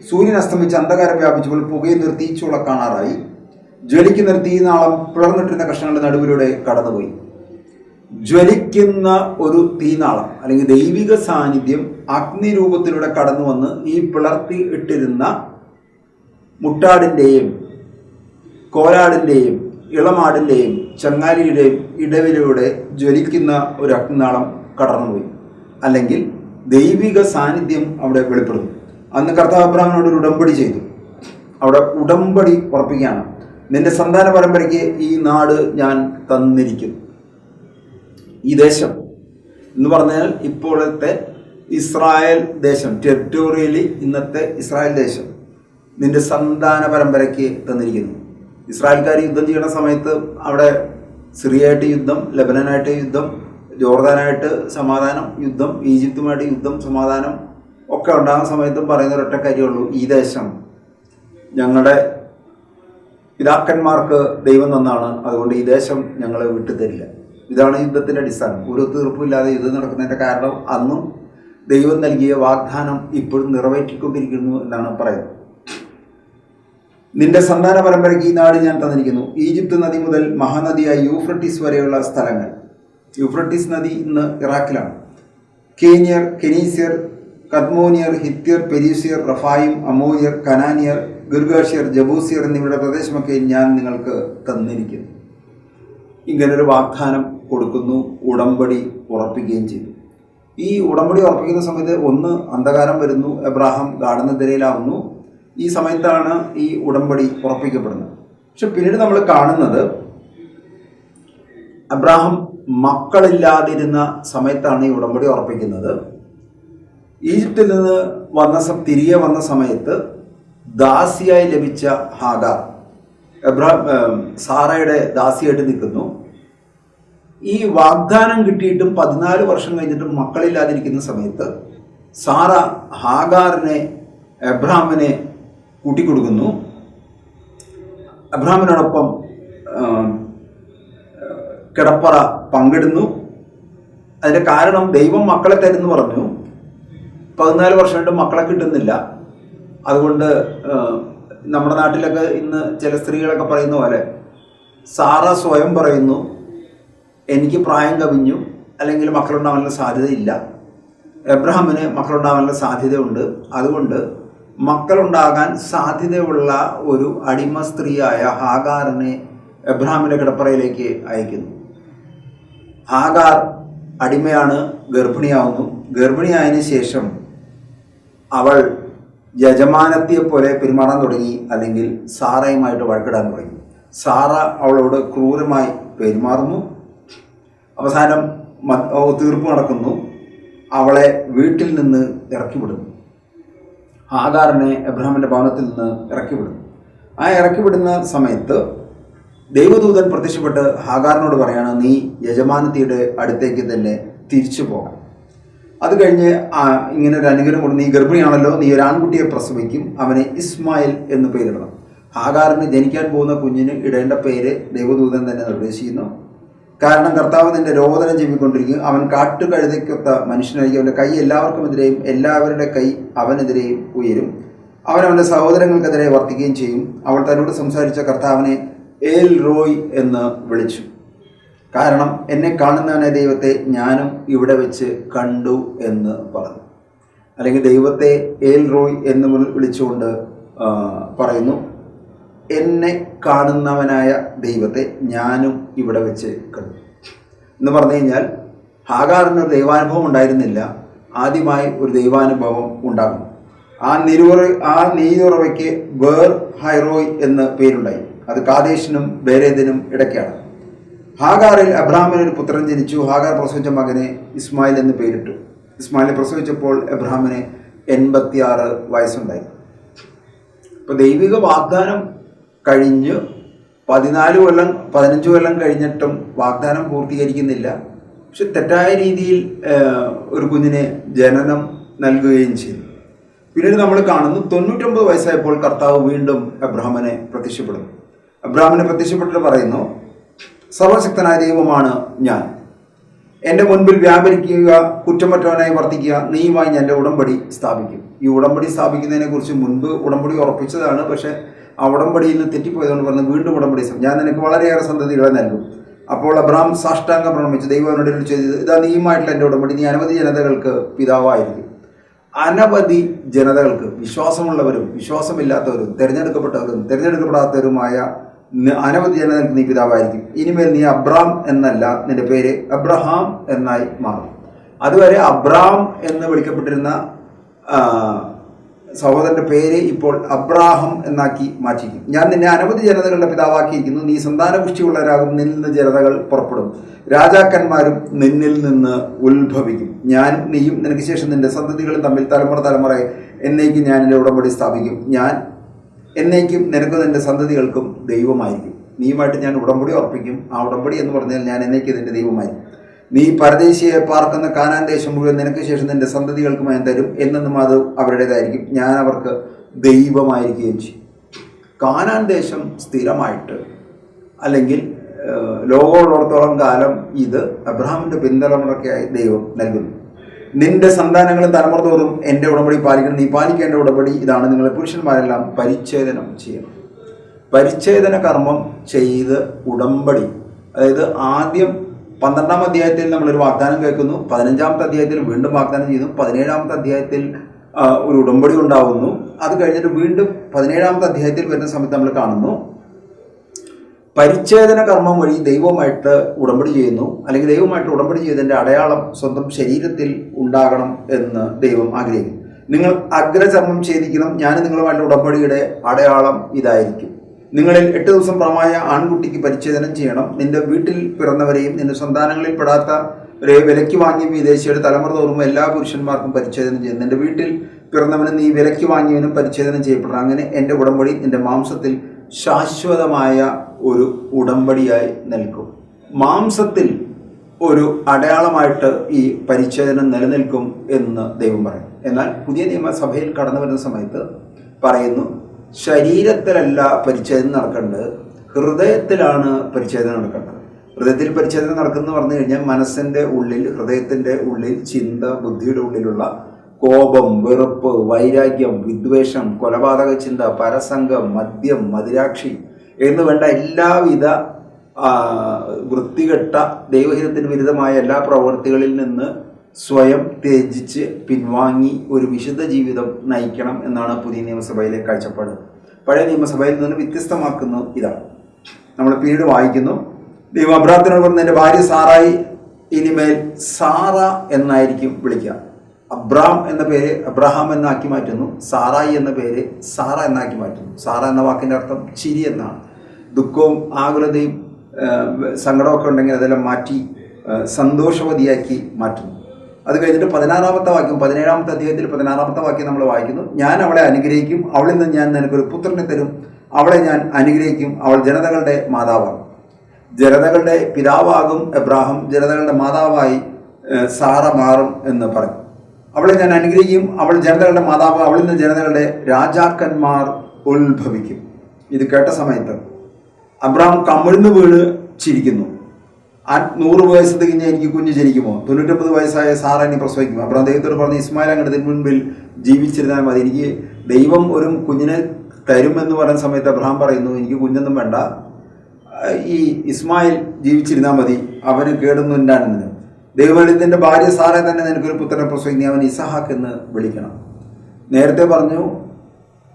സൂര്യൻ അസ്തമിച്ച് അന്ധകാരം വ്യാപിച്ചപ്പോൾ പുകയിൽ ഒരു തീച്ചൂള കാണാറായി. ജ്വലിക്കുന്ന ഒരു തീനാളം പിളർന്നിട്ടിരുന്ന കഷ്ണങ്ങളുടെ നടുവിലൂടെ കടന്നുപോയി. ജ്വലിക്കുന്ന ഒരു തീനാളം അല്ലെങ്കിൽ ദൈവിക സാന്നിധ്യം അഗ്നിരൂപത്തിലൂടെ കടന്നു വന്ന് ഈ പിളർത്തി ഇട്ടിരുന്ന മുട്ടാടിൻ്റെയും കോലാടിൻ്റെയും ഇളമാടിൻ്റെയും ചങ്ങാലിയുടെയും ഇടവിലൂടെ ജ്വലിക്കുന്ന ഒരു അഗ്നിനാളം കടന്നുപോയി. അല്ലെങ്കിൽ ദൈവിക സാന്നിധ്യം അവിടെ വെളിപ്പെടുന്നു. അന്ന് കർത്താവ് അബ്രഹാമിനോട് ഒരു ഉടമ്പടി ചെയ്തു. അവിടെ ഉടമ്പടി ഉറപ്പിക്കുകയാണ്, നിന്റെ സന്താന പരമ്പരയ്ക്ക് ഈ നാട് ഞാൻ തന്നിരിക്കും. ഈ ദേശം എന്ന് പറഞ്ഞാൽ ഇപ്പോഴത്തെ ഇസ്രായേൽ ദേശം, ടെറിട്ടോറിയലി ഇന്നത്തെ ഇസ്രായേൽ ദേശം നിന്റെ സന്താന പരമ്പരയ്ക്ക് തന്നിരിക്കുന്നു. ഇസ്രായേൽക്കാർ യുദ്ധം ചെയ്യുന്ന സമയത്ത് അവിടെ സിറിയയായിട്ട് യുദ്ധം, ലെബനനായിട്ട് യുദ്ധം, ജോർദാനായിട്ട് സമാധാനം, യുദ്ധം, ഈജിപ്തുമായിട്ട് യുദ്ധം, സമാധാനം ഒക്കെ ഉണ്ടാകുന്ന സമയത്തും പറയുന്ന ഒരൊറ്റ കാര്യമുള്ളൂ, ഈ ദേശം ഞങ്ങളുടെ പിതാക്കന്മാർക്ക് ദൈവം തന്നാണ്, അതുകൊണ്ട് ഈ ദേശം ഞങ്ങളെ വിട്ടുതരില്ല. ഇതാണ് യുദ്ധത്തിൻ്റെ അടിസ്ഥാനം. ഒരു തീർപ്പില്ലാതെ യുദ്ധം നടക്കുന്നതിൻ്റെ കാരണം അന്നും ദൈവം നൽകിയ വാഗ്ദാനം ഇപ്പോഴും നിറവേറ്റിക്കൊണ്ടിരിക്കുന്നു എന്നാണ് പറയുന്നത്. നിന്റെ സന്താന പരമ്പരയ്ക്ക് ഈ നാട് ഞാൻ തന്നിരിക്കുന്നു. ഈജിപ്ത് നദി മുതൽ മഹാനദിയായ യൂഫ്രട്ടീസ് വരെയുള്ള സ്ഥലങ്ങൾ. യൂഫ്രട്ടീസ് നദി ഇന്ന് ഇറാഖിലാണ്. കേനിയർ, കെനീസിയർ, കദ്മോനിയർ, ഹിത്യർ, പെരീസിയർ, റഫായിം, അമോര്യർ, കനാനിയർ, ഗിർഗാഷ്യർ, ജബൂസിയർ എന്നിവരുടെ പ്രദേശമൊക്കെ ഞാൻ നിങ്ങൾക്ക് തന്നിരിക്കുന്നു. ഇങ്ങനൊരു വാഗ്ദാനം കൊടുക്കുന്നു, ഉടമ്പടി ഉറപ്പിക്കുകയും ചെയ്തു. ഈ ഉടമ്പടി ഉറപ്പിക്കുന്ന സമയത്ത് ഒന്ന് അന്ധകാരം വരുന്നു, എബ്രാഹാം ഗാഠനിദ്രയിലാവുന്നു. ഈ സമയത്താണ് ഈ ഉടമ്പടി ഉറപ്പിക്കപ്പെടുന്നത്. പക്ഷെ പിന്നീട് നമ്മൾ കാണുന്നത് അബ്രാഹാം മക്കളില്ലാതിരുന്ന സമയത്താണ് ഈ ഉടമ്പടി ഉറപ്പിക്കുന്നത്. ഈജിപ്തിൽ നിന്ന് തിരികെ വന്ന സമയത്ത് ദാസിയായി ലഭിച്ച ഹാഗാർ സാറയുടെ ദാസിയായിട്ട് നിൽക്കുന്നു. ഈ വാഗ്ദാനം കിട്ടിയിട്ടും 14 വർഷം കഴിഞ്ഞിട്ടും മക്കളില്ലാതിരിക്കുന്ന സമയത്ത് സാറ ഹാഗാറിനെ എബ്രാമിനെ കൂട്ടിക്കൊടുക്കുന്നു. എബ്രാമിനോടൊപ്പം കിടപ്പറ പങ്കിടുന്നു. അതിൻ്റെ കാരണം ദൈവം മക്കളെ തരുന്നു പറഞ്ഞു. 14 വർഷമായിട്ട് മക്കളെ കിട്ടുന്നില്ല. അതുകൊണ്ട് നമ്മുടെ നാട്ടിലൊക്കെ ഇന്ന് ചില സ്ത്രീകളൊക്കെ പറയുന്ന പോലെ സാറ സ്വയം പറയുന്നു, എനിക്ക് പ്രായം കവിഞ്ഞു, അല്ലെങ്കിൽ മക്കളുണ്ടാവാനുള്ള സാധ്യതയില്ല. എബ്രഹാമിന് മക്കളുണ്ടാവാനുള്ള സാധ്യതയുണ്ട്. അതുകൊണ്ട് മക്കളുണ്ടാകാൻ സാധ്യതയുള്ള ഒരു അടിമ സ്ത്രീയായ ഹാഗാറിനെ എബ്രഹാമിൻ്റെ കിടപ്പറയിലേക്ക് അയക്കുന്നു. ഹാഗാർ അടിമയാണ്, ഗർഭിണിയാവുന്നു. ഗർഭിണിയായതിനു ശേഷം അവൾ യജമാനത്തിയെ പോലെ പെരുമാറാൻ തുടങ്ങി, അല്ലെങ്കിൽ സാറയുമായിട്ട് വഴക്കിടാൻ തുടങ്ങി. സാറ അവളോട് ക്രൂരമായി പെരുമാറുന്നു. അവസാനം തീർപ്പ് നടക്കുന്നു. അവളെ വീട്ടിൽ നിന്ന് ഇറക്കിവിടുന്നു. ഹാഗാറിനെ എബ്രഹാമിൻ്റെ ഭവനത്തിൽ നിന്ന് ഇറക്കിവിടുന്നു. ആ ഇറക്കിവിടുന്ന സമയത്ത് ദൈവദൂതൻ പ്രത്യക്ഷപ്പെട്ട് ഹാഗാറിനോട് പറയാണ്, നീ യജമാനത്തിയുടെ അടുത്തേക്ക് തന്നെ തിരിച്ചു പോകാം. അത് കഴിഞ്ഞ് ഇങ്ങനെ ഒരു അനുഗ്രഹം കൊടുത്തു, നീ ഗർഭിണിയാണല്ലോ, നീ ഒരു ആൺകുട്ടിയെ പ്രസവിക്കും, അവനെ ഇസ്മായിൽ എന്ന് പേരിടണം. ഹാഗാറിന് ജനിക്കാൻ പോകുന്ന കുഞ്ഞിന് ഇടേണ്ട പേര് ദൈവദൂതൻ തന്നെ നിർദ്ദേശിക്കുന്നു. കാരണം കർത്താവ് നിന്റെ രോദനം ചെവിക്കൊണ്ടിരിക്കും. അവൻ കാട്ടുകഴുതയ്ക്കൊത്ത മനുഷ്യനായിരിക്കും. അവൻ്റെ കൈ എല്ലാവർക്കുമെതിരെയും എല്ലാവരുടെ കൈ അവനെതിരെയും ഉയരും. അവൻ അവൻ്റെ സഹോദരങ്ങൾക്കെതിരെ വർത്തിക്കുകയും ചെയ്യും. അവൾ തന്നോട് സംസാരിച്ച കർത്താവിനെ ഏൽ റോയ് എന്ന് വിളിച്ചു. കാരണം എന്നെ കാണുന്നവനെ ദൈവത്തെ ഞാനും ഇവിടെ വെച്ച് കണ്ടു എന്ന് പറഞ്ഞു. അല്ലെങ്കിൽ ദൈവത്തെ ഏൽ റോയ് എന്ന് വിളിച്ചുകൊണ്ട് പറയുന്നു, എന്നെ കാണുന്നവനായ ദൈവത്തെ ഞാനും ഇവിടെ വെച്ച് കണ്ടു എന്ന് പറഞ്ഞു കഴിഞ്ഞാൽ ഹാഗാറിന് ഒരു ദൈവാനുഭവം ഉണ്ടായിരുന്നില്ല. ആദ്യമായി ഒരു ദൈവാനുഭവം ഉണ്ടാകും. ആ നീരുറവയ്ക്ക് ബേർ ഹൈറോയ് എന്ന് പേരുണ്ടായി. അത് കാദേശിനും ബേരേദിനും ഇടയ്ക്കാണ്. ഹാഗാറിൽ അബ്രഹാമിന് ഒരു പുത്രൻ ജനിച്ചു. ഹാഗാർ പ്രസവിച്ച മകനെ ഇസ്മായിൽ എന്ന് പേരിട്ടു. ഇസ്മായിലിനെ പ്രസവിച്ചപ്പോൾ അബ്രഹാമിന് 86 വയസ്സുണ്ടായി. ഇപ്പോൾ ദൈവിക വാഗ്ദാനം കഴിഞ്ഞ് 15 കൊല്ലം കഴിഞ്ഞിട്ടും വാഗ്ദാനം പൂർത്തീകരിക്കുന്നില്ല. പക്ഷെ തെറ്റായ രീതിയിൽ ഒരു കുഞ്ഞിനെ ജനനം നൽകുകയും ചെയ്തു. പിന്നീട് നമ്മൾ കാണുന്നു 99 വയസ്സായപ്പോൾ കർത്താവ് വീണ്ടും അബ്രഹാമിനെ പ്രത്യക്ഷപ്പെടുന്നു. അബ്രഹാമിനെ പ്രത്യക്ഷപ്പെട്ടിട്ട് പറയുന്നു, സർവശക്തനായ ദൈവമാണ് ഞാൻ, എൻ്റെ മുൻപിൽ വ്യാപരിക്കുക, കുറ്റമറ്റവനായി വർത്തിക്കുക, നീയുമായി ഞാൻ എൻ്റെ ഉടമ്പടി സ്ഥാപിക്കും. ഈ ഉടമ്പടി സ്ഥാപിക്കുന്നതിനെ കുറിച്ച് മുൻപ് ഉടമ്പടി ഉറപ്പിച്ചതാണ്. പക്ഷേ ആ ഉടമ്പടിയിൽ നിന്ന് തെറ്റിപ്പോയതുകൊണ്ട് പറഞ്ഞു വീണ്ടും ഉടമ്പടി, ഞാൻ നിനക്ക് വളരെയേറെ സന്തതികളെ നൽകും. അപ്പോൾ അബ്രഹാം സാഷ്ടാംഗം പ്രണമിച്ചു. ദൈവം അവനോട് ചെയ്തത്, ഇതാ നീയുമായിട്ടുള്ള എൻ്റെ ഉടമ്പടി, നീ അനവധി ജനതകൾക്ക് പിതാവായിരിക്കും. അനവധി ജനതകൾക്ക്, വിശ്വാസമുള്ളവരും വിശ്വാസമില്ലാത്തവരും തിരഞ്ഞെടുക്കപ്പെട്ടവരും തിരഞ്ഞെടുക്കപ്പെടാത്തവരുമായ അനവധി ജനതകൾക്ക് നീ പിതാവായിരിക്കും. ഇനിമേൽ നീ അബ്രാം എന്നല്ല, നിന്റെ പേര് അബ്രഹാം എന്നായി മാറും. അതുവരെ അബ്രാം എന്ന് വിളിക്കപ്പെട്ടിരുന്ന സഹോദരന്റെ പേര് ഇപ്പോൾ അബ്രാഹം എന്നാക്കി മാറ്റിയിരിക്കും. ഞാൻ നിന്നെ അനവധി ജനതകളുടെ പിതാവാക്കിയിരിക്കുന്നു. നീ സന്താനപുഷ്ടിയുള്ളവരാകും. നിന്നിൽ നിന്ന് ജനതകൾ പുറപ്പെടും. രാജാക്കന്മാരും നിന്നിൽ നിന്ന് ഉത്ഭവിക്കും. ഞാനും നീയും നിനക്ക് ശേഷം നിന്റെ സന്തതികളും തമ്മിൽ തലമുറ തലമുറ എന്നേക്കും ഞാൻ എൻ്റെ ഉടമ്പടി സ്ഥാപിക്കും. ഞാൻ എന്നേക്കും നിനക്കും നിന്റെ സന്തതികൾക്കും ദൈവമായിരിക്കും. നീയുമായിട്ട് ഞാൻ ഉടമ്പടി ഉറപ്പിക്കും. ആ ഉടമ്പടി എന്ന് പറഞ്ഞാൽ ഞാൻ എന്നേക്കും നിന്റെ ദൈവമായിരിക്കും. നീ പരദേശിയെ പാർക്കുന്ന കാനാൻ ദേശം മുഴുവൻ നിനക്ക് ശേഷം നിന്റെ സന്തതികൾക്ക് ഞാൻ തരും. എന്നെന്നും അത് അവരുടേതായിരിക്കും. ഞാൻ അവർക്ക് ദൈവമായിരിക്കുകയും ചെയ്യും. കാനാൻ ദേശം സ്ഥിരമായിട്ട് അല്ലെങ്കിൽ ലോകമുള്ളിടത്തോളം കാലം ഇത് അബ്രഹാമിൻ്റെ പിൻതലമുറയ്ക്കായി ദൈവം നൽകുന്നു. നിന്റെ സന്താനങ്ങളും തലമുറ തോറും എൻ്റെ ഉടമ്പടി പാലിക്കണം. നീ പാലിക്കേണ്ട ഉടമ്പടി ഇതാണ്: നിങ്ങളെ പുരുഷന്മാരെല്ലാം പരിച്ഛേദനം ചെയ്യണം. പരിച്ഛേദന കർമ്മം ചെയ്ത് ഉടമ്പടി, അതായത് ആദ്യം 12-ാം അധ്യായത്തിൽ നമ്മളൊരു വാഗ്ദാനം കേൾക്കുന്നു. 15-ാമത്തെ അധ്യായത്തിൽ വീണ്ടും വാഗ്ദാനം ചെയ്യുന്നു. 17-ാമത്തെ അധ്യായത്തിൽ ഒരു ഉടമ്പടി ഉണ്ടാവുന്നു. അത് കഴിഞ്ഞിട്ട് വീണ്ടും 17-ാമത്തെ അധ്യായത്തിൽ വരുന്ന സമയത്ത് നമ്മൾ കാണുന്നു പരിച്ഛേദന കർമ്മം വഴി ദൈവവുമായിട്ട് ഉടമ്പടി ചെയ്യുന്നു. അല്ലെങ്കിൽ ദൈവവുമായിട്ട് ഉടമ്പടി ചെയ്തതിൻ്റെ അടയാളം സ്വന്തം ശരീരത്തിൽ ഉണ്ടാകണം എന്ന് ദൈവം ആഗ്രഹിക്കുന്നു. നിങ്ങൾ അഗ്രചർമ്മം ഛേദിക്കണം. ഞാൻ നിങ്ങളുമായിട്ട് ഉടമ്പടിയുടെ അടയാളം ഇതായിരിക്കും. നിങ്ങളിൽ 8 ദിവസം പ്രായമായ ആൺകുട്ടിക്ക് പരിച്ഛേദനം ചെയ്യണം. നിന്റെ വീട്ടിൽ പിറന്നവരെയും നിന്റെ സന്താനങ്ങളിൽ പെടാത്തവരെ വിലയ്ക്ക് വാങ്ങിയ വിദേശിയുടെ തലമുറ തോറും എല്ലാ പുരുഷന്മാർക്കും പരിച്ഛേദനം ചെയ്യും. നിന്റെ വീട്ടിൽ പിറന്നവനും നീ വിലയ്ക്ക് വാങ്ങിയവനും പരിച്ഛേദനം ചെയ്യപ്പെടണം. അങ്ങനെ എൻ്റെ ഉടമ്പടി നിന്റെ മാംസത്തിൽ ശാശ്വതമായ ഒരു ഉടമ്പടിയായി നിൽക്കും. മാംസത്തിൽ ഒരു അടയാളമായിട്ട് ഈ പരിച്ഛേദനം നിലനിൽക്കും എന്ന് ദൈവം പറയും. എന്നാൽ പുതിയ നിയമസഭയിൽ കടന്നു വരുന്ന സമയത്ത് പറയുന്നു, ശരീരത്തിലല്ല പരിച്ഛേദനം നടക്കേണ്ടത്, ഹൃദയത്തിലാണ് പരിച്ഛേദനം നടക്കേണ്ടത്. ഹൃദയത്തിൽ പരിച്ഛേദനം നടക്കുന്നു പറഞ്ഞു കഴിഞ്ഞാൽ മനസ്സിൻ്റെ ഉള്ളിൽ, ഹൃദയത്തിൻ്റെ ഉള്ളിൽ, ചിന്ത, ബുദ്ധിയുടെ ഉള്ളിലുള്ള കോപം, വെറുപ്പ്, വൈരാഗ്യം, വിദ്വേഷം, കൊലപാതക ചിന്ത, പരസംഗം, മദ്യം, മദിരാക്ഷി എന്ന് വേണ്ട എല്ലാവിധ വൃത്തികെട്ട ദൈവഹിതത്തിന് വിരുദ്ധമായ എല്ലാ പ്രവൃത്തികളിൽ നിന്ന് സ്വയം ത്യജിച്ച് പിൻവാങ്ങി ഒരു വിശുദ്ധ ജീവിതം നയിക്കണം എന്നാണ് പുതിയ നിയമസഭയിലെ കാഴ്ചപ്പാട്. പഴയ നിയമസഭയിൽ നിന്ന് വ്യത്യസ്തമാക്കുന്നു ഇതാണ്. നമ്മൾ പിന്നീട് വായിക്കുന്നു, ദൈവം അബ്രാഹത്തിനോട് പറഞ്ഞ എൻ്റെ ഭാര്യ സാറായി ഇനിമേൽ സാറ എന്നായിരിക്കും വിളിക്കുക. അബ്രാം എന്ന പേര് അബ്രഹാം എന്നാക്കി മാറ്റുന്നു. സാറായി എന്ന പേര് സാറ എന്നാക്കി മാറ്റുന്നു. സാറ എന്ന വാക്കിൻ്റെ അർത്ഥം ചിരി എന്നാണ്. ദുഃഖവും ആകുലതയും സങ്കടമൊക്കെ ഉണ്ടെങ്കിൽ അതെല്ലാം മാറ്റി സന്തോഷവതിയാക്കി മാറ്റുന്നു. അത് കഴിഞ്ഞിട്ട് 16-ാമത്തെ വാക്യം, 17-ാമത്തെ അധ്യായത്തിൽ 16-ാമത്തെ വാക്യം നമ്മൾ വായിക്കുന്നു, ഞാൻ അവളെ അനുഗ്രഹിക്കും, അവളിൽ നിന്ന് ഞാൻ നിനക്കൊരു പുത്രനെ തരും, അവളെ ഞാൻ അനുഗ്രഹിക്കും, അവൾ ജനതകളുടെ മാതാവാകും. ജനതകളുടെ പിതാവാകും എബ്രാഹാം, ജനതകളുടെ മാതാവായി സാറ മാറും എന്ന് പറഞ്ഞു. അവളെ ഞാൻ അനുഗ്രഹിക്കും, അവൾ ജനതകളുടെ മാതാവ്, അവളിൽ നിന്ന് ജനതകളുടെ രാജാക്കന്മാർ ഉത്ഭവിക്കും. ഇത് കേട്ട സമയത്ത് അബ്രാഹാം കമിഴ്ന്നു വീണ് ചിരിക്കുന്നു. 100 വയസ്സ് തികഞ്ഞ എനിക്ക് കുഞ്ഞ് ജനിക്കുമോ? 99 വയസ്സായ സാറ എന്നെ പ്രസവിക്കുമോ? അബ്രാഹാം ദൈവത്തോട് പറഞ്ഞ്, ഇസ്മായിൽ അങ്ങോട്ട് മുൻപിൽ ജീവിച്ചിരുന്നാൽ മതി, എനിക്ക് ദൈവം ഒരു കുഞ്ഞിനെ തരുമെന്ന് പറയുന്ന സമയത്ത് അബ്രാഹാം പറയുന്നു, എനിക്ക് കുഞ്ഞൊന്നും വേണ്ട, ഈ ഇസ്മായിൽ ജീവിച്ചിരുന്നാൽ മതി, അവന് കേടൊന്നും ഉണ്ടാകുന്നില്ല. ദൈവത്തിന്റെ ഭാര്യ സാറെ തന്നെ നിനക്കൊരു പുത്രനെ പ്രസവിക്കുന്ന അവൻ ഇസഹാക്ക് എന്ന് വിളിക്കണം. നേരത്തെ പറഞ്ഞു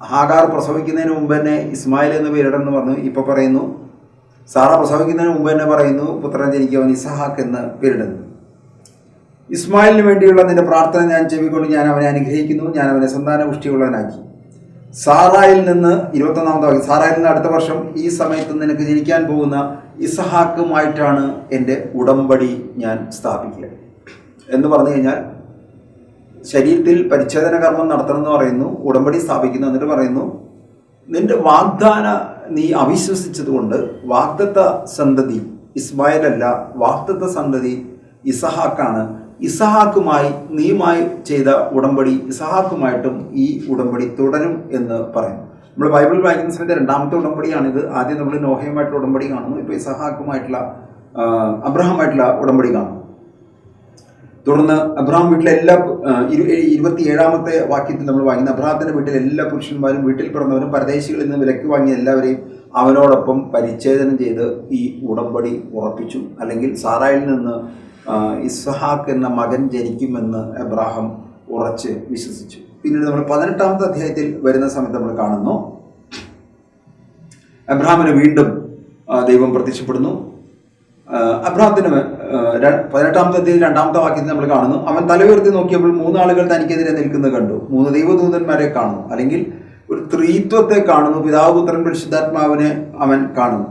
ഹാഗാർ പ്രസവിക്കുന്നതിന് മുമ്പ് തന്നെ ഇസ്മായിൽ എന്ന് പേരിടണമെന്ന് പറഞ്ഞു. ഇപ്പൊ പറയുന്നു സാറ പ്രസവിക്കുന്നതിന് മുമ്പ് തന്നെ പറയുന്നു പുത്രൻ ജനിക്കും, അവൻ ഇസഹാക്ക് എന്ന് പേരിടുന്നു. ഇസ്മായിലിന് വേണ്ടിയുള്ള നിന്റെ പ്രാർത്ഥന ഞാൻ ചെവിക്കൊണ്ട് ഞാൻ അവനെ അനുഗ്രഹിക്കുന്നു, ഞാൻ അവനെ സന്താനപുഷ്ടിയുള്ളവനാക്കി. സാറായിൽ നിന്ന് 21-ാമത്തെ വാക്യം, സാറായിൽ നിന്ന് അടുത്ത വർഷം ഈ സമയത്ത് നിനക്ക് ജനിക്കാൻ പോകുന്ന ഇസഹാക്കുമായിട്ടാണ് എൻ്റെ ഉടമ്പടി ഞാൻ സ്ഥാപിക്കുക എന്ന് പറഞ്ഞു കഴിഞ്ഞാൽ, ശരീരത്തിൽ പരിച്ഛേദന കർമ്മം നടത്തണമെന്ന് പറയുന്നു, ഉടമ്പടി സ്ഥാപിക്കുന്നു. എന്നിട്ട് പറയുന്നു, നിന്റെ വാഗ്ദാന നീ അവിശ്വസിച്ചത് കൊണ്ട് വാഗ്ദത്ത സന്തതി ഇസ്മായിലല്ല, വാഗ്ദത്ത സന്തതി ഇസഹാക്കാണ്. ഇസഹാക്കുമായി നീയുമായി ചെയ്ത ഉടമ്പടി ഇസഹാക്കുമായിട്ടും ഈ ഉടമ്പടി തുടരും എന്ന് പറയും. നമ്മൾ ബൈബിൾ വായിക്കുന്ന സമയത്ത് 2-ാമത്തെ ഉടമ്പടിയാണിത്. ആദ്യം നമ്മൾ നോഹയുമായിട്ടുള്ള ഉടമ്പടി കാണുന്നു, ഇപ്പോൾ ഇസഹാക്കുമായിട്ടുള്ള അബ്രഹാമായിട്ടുള്ള ഉടമ്പടി കാണുന്നു. തുടർന്ന് അബ്രഹാം വീട്ടിലെ എല്ലാ 27-ാമത്തെ വാക്യത്തിൽ നമ്മൾ വാങ്ങിക്കുന്ന, അബ്രഹാത്തിന്റെ വീട്ടിലെ എല്ലാ പുരുഷന്മാരും വീട്ടിൽ പിറന്നവരും പരദേശികളിൽ നിന്ന് വിലക്ക് വാങ്ങിയ എല്ലാവരെയും അവനോടൊപ്പം പരിച്ഛേദനം ചെയ്ത് ഈ ഉടമ്പടി ഉറപ്പിച്ചു. അല്ലെങ്കിൽ സാറായിൽ നിന്ന് ഇസ്ഹാക്ക് എന്ന മകൻ ജനിക്കുമെന്ന് അബ്രഹാം ഉറച്ച് വിശ്വസിച്ചു. പിന്നീട് നമ്മൾ 18-ാമത്തെ അധ്യായത്തിൽ വരുന്ന സമയത്ത് നമ്മൾ കാണുന്നു, അബ്രഹാമിന് വീണ്ടും ദൈവം പ്രത്യക്ഷപ്പെടുന്നു. അബ്രഹാത്തിന് 18-ാമത്തെ അധ്യായം 2-ാമത്തെ വാക്യത്തിൽ നമ്മൾ കാണുന്നു, അവൻ തല ഉയർത്തി നോക്കിയപ്പോൾ 3 ആളുകൾ തനിക്കെതിരെ നിൽക്കുന്നത് കണ്ടു. 3 ദൈവദൂതന്മാരെ കാണുന്നു, അല്ലെങ്കിൽ ഒരു ത്രിത്വത്തെ കാണുന്നു. പിതാവ്, പുത്രൻ, പരിശുദ്ധാത്മാവിനെ അവൻ കാണുന്നു.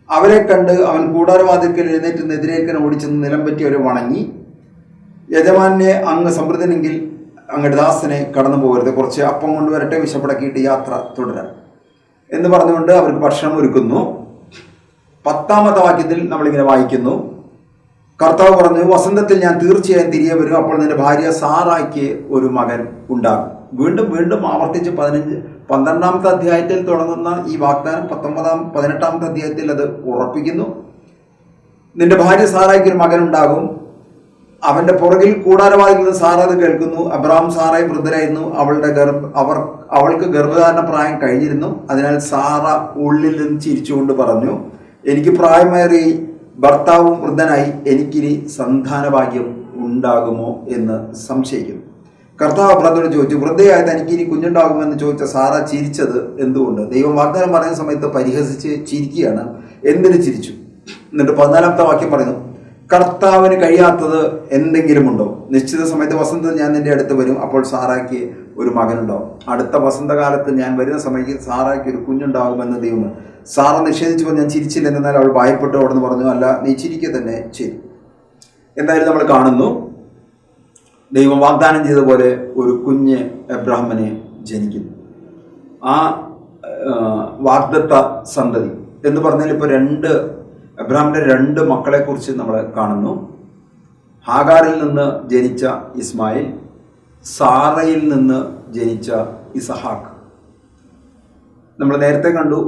അവരെ കണ്ട് അവൻ കൂടാരവാതിൽക്കൽ എഴുന്നേറ്റ് എതിരേൽക്കാൻ ഓടിച്ചെന്ന് നിലം പറ്റി അവരെ വണങ്ങി, യജമാനെ അങ്ങ് സമൃദ്ധനെങ്കിൽ അങ്ങയുടെ ദാസനെ കടന്നു പോകരുത്, കുറച്ച് അപ്പം കൊണ്ടുവരട്ടെ, വിശപ്പടക്കിയിട്ട് യാത്ര തുടരാം എന്ന് പറഞ്ഞുകൊണ്ട് അവർക്ക് ഭക്ഷണം ഒരുക്കുന്നു. 10-ാമത്തെ വാക്യത്തിൽ നമ്മളിങ്ങനെ വായിക്കുന്നു, കർത്താവ് പറഞ്ഞു, വസന്തത്തിൽ ഞാൻ തീർച്ചയായും തിരികെ വരും, അപ്പോൾ നിന്റെ ഭാര്യ സാറായ്ക്ക് ഒരു മകൻ ഉണ്ടാകും. വീണ്ടും വീണ്ടും ആവർത്തിച്ച് 12-ാമത്തെ അധ്യായത്തിൽ തുടങ്ങുന്ന ഈ വാഗ്ദാനം 18-ാമത്തെ അധ്യായത്തിൽ അത് ഉറപ്പിക്കുന്നു. നിന്റെ ഭാര്യ സാറായ്ക്ക് ഒരു മകൻ ഉണ്ടാകും. അവന്റെ പുറകിൽ കൂടാരവാതിൽ നിന്ന് സാറ അത് കേൾക്കുന്നു. അബ്രഹാം സാറായി വൃദ്ധരായിരുന്നു, അവൾക്ക് ഗർഭധാരണ പ്രായം കഴിഞ്ഞിരുന്നു. അതിനാൽ സാറ ഉള്ളിൽ നിന്ന് ചിരിച്ചുകൊണ്ട് പറഞ്ഞു, എനിക്ക് പ്രായമേറി ഭർത്താവും വൃദ്ധനായി, എനിക്കിനി സന്താനഭാഗ്യം ഉണ്ടാകുമോ എന്ന് സംശയിക്കുന്നു. കർത്താവ് അബ്രഹാത്തോട് ചോദിച്ചു, വൃദ്ധയായ തനിക്കിനി കുഞ്ഞുണ്ടാകുമെന്ന് ചോദിച്ച സാറ ചിരിച്ചത് എന്തുകൊണ്ട്? ദൈവം വാഗ്ദാനം പറയുന്ന സമയത്ത് പരിഹസിച്ച് ചിരിക്കുകയാണ്. എന്തിനു ചിരിച്ചു? എന്നിട്ട് 14-ാമത്തെ വാക്യം പറയുന്നു, കർത്താവിന് കഴിയാത്തത് എന്തെങ്കിലും ഉണ്ടോ? നിശ്ചിത സമയത്ത് വസന്തത്തിൽ ഞാൻ നിന്റെ അടുത്ത് വരും, അപ്പോൾ സാറായ്ക്ക് ഒരു മകനുണ്ടാവും. അടുത്ത വസന്തകാലത്ത് ഞാൻ വരുന്ന സമയത്ത് സാറായ്ക്ക് ഒരു കുഞ്ഞുണ്ടാകുമെന്ന് ദൈവം. സാറ നിഷേധിച്ചപ്പോൾ ഞാൻ ചിരിച്ചില്ല, എന്നാൽ അവൾ ഭയപ്പെട്ടു അവിടെ നിന്ന് പറഞ്ഞു, അല്ല, നീ ചിരിക്കുക തന്നെ ചെയ്തു. എന്തായാലും നമ്മൾ കാണുന്നു, ദൈവം വാഗ്ദാനം ചെയ്ത പോലെ ഒരു കുഞ്ഞ് എബ്രാഹിമിനെ ജനിക്കുന്നു. ആ വാഗ്ദത്ത സന്തതി എന്ന് പറഞ്ഞാൽ ഇപ്പോൾ എബ്രാഹിമിന്റെ 2 മക്കളെ കുറിച്ച് നമ്മൾ കാണുന്നു. ഹാഗാറിൽ നിന്ന് ജനിച്ച ഇസ്മായിൽ, സാറയിൽ നിന്ന് ജനിച്ച ഇസഹാക്ക്. നമ്മൾ നേരത്തെ കണ്ടു,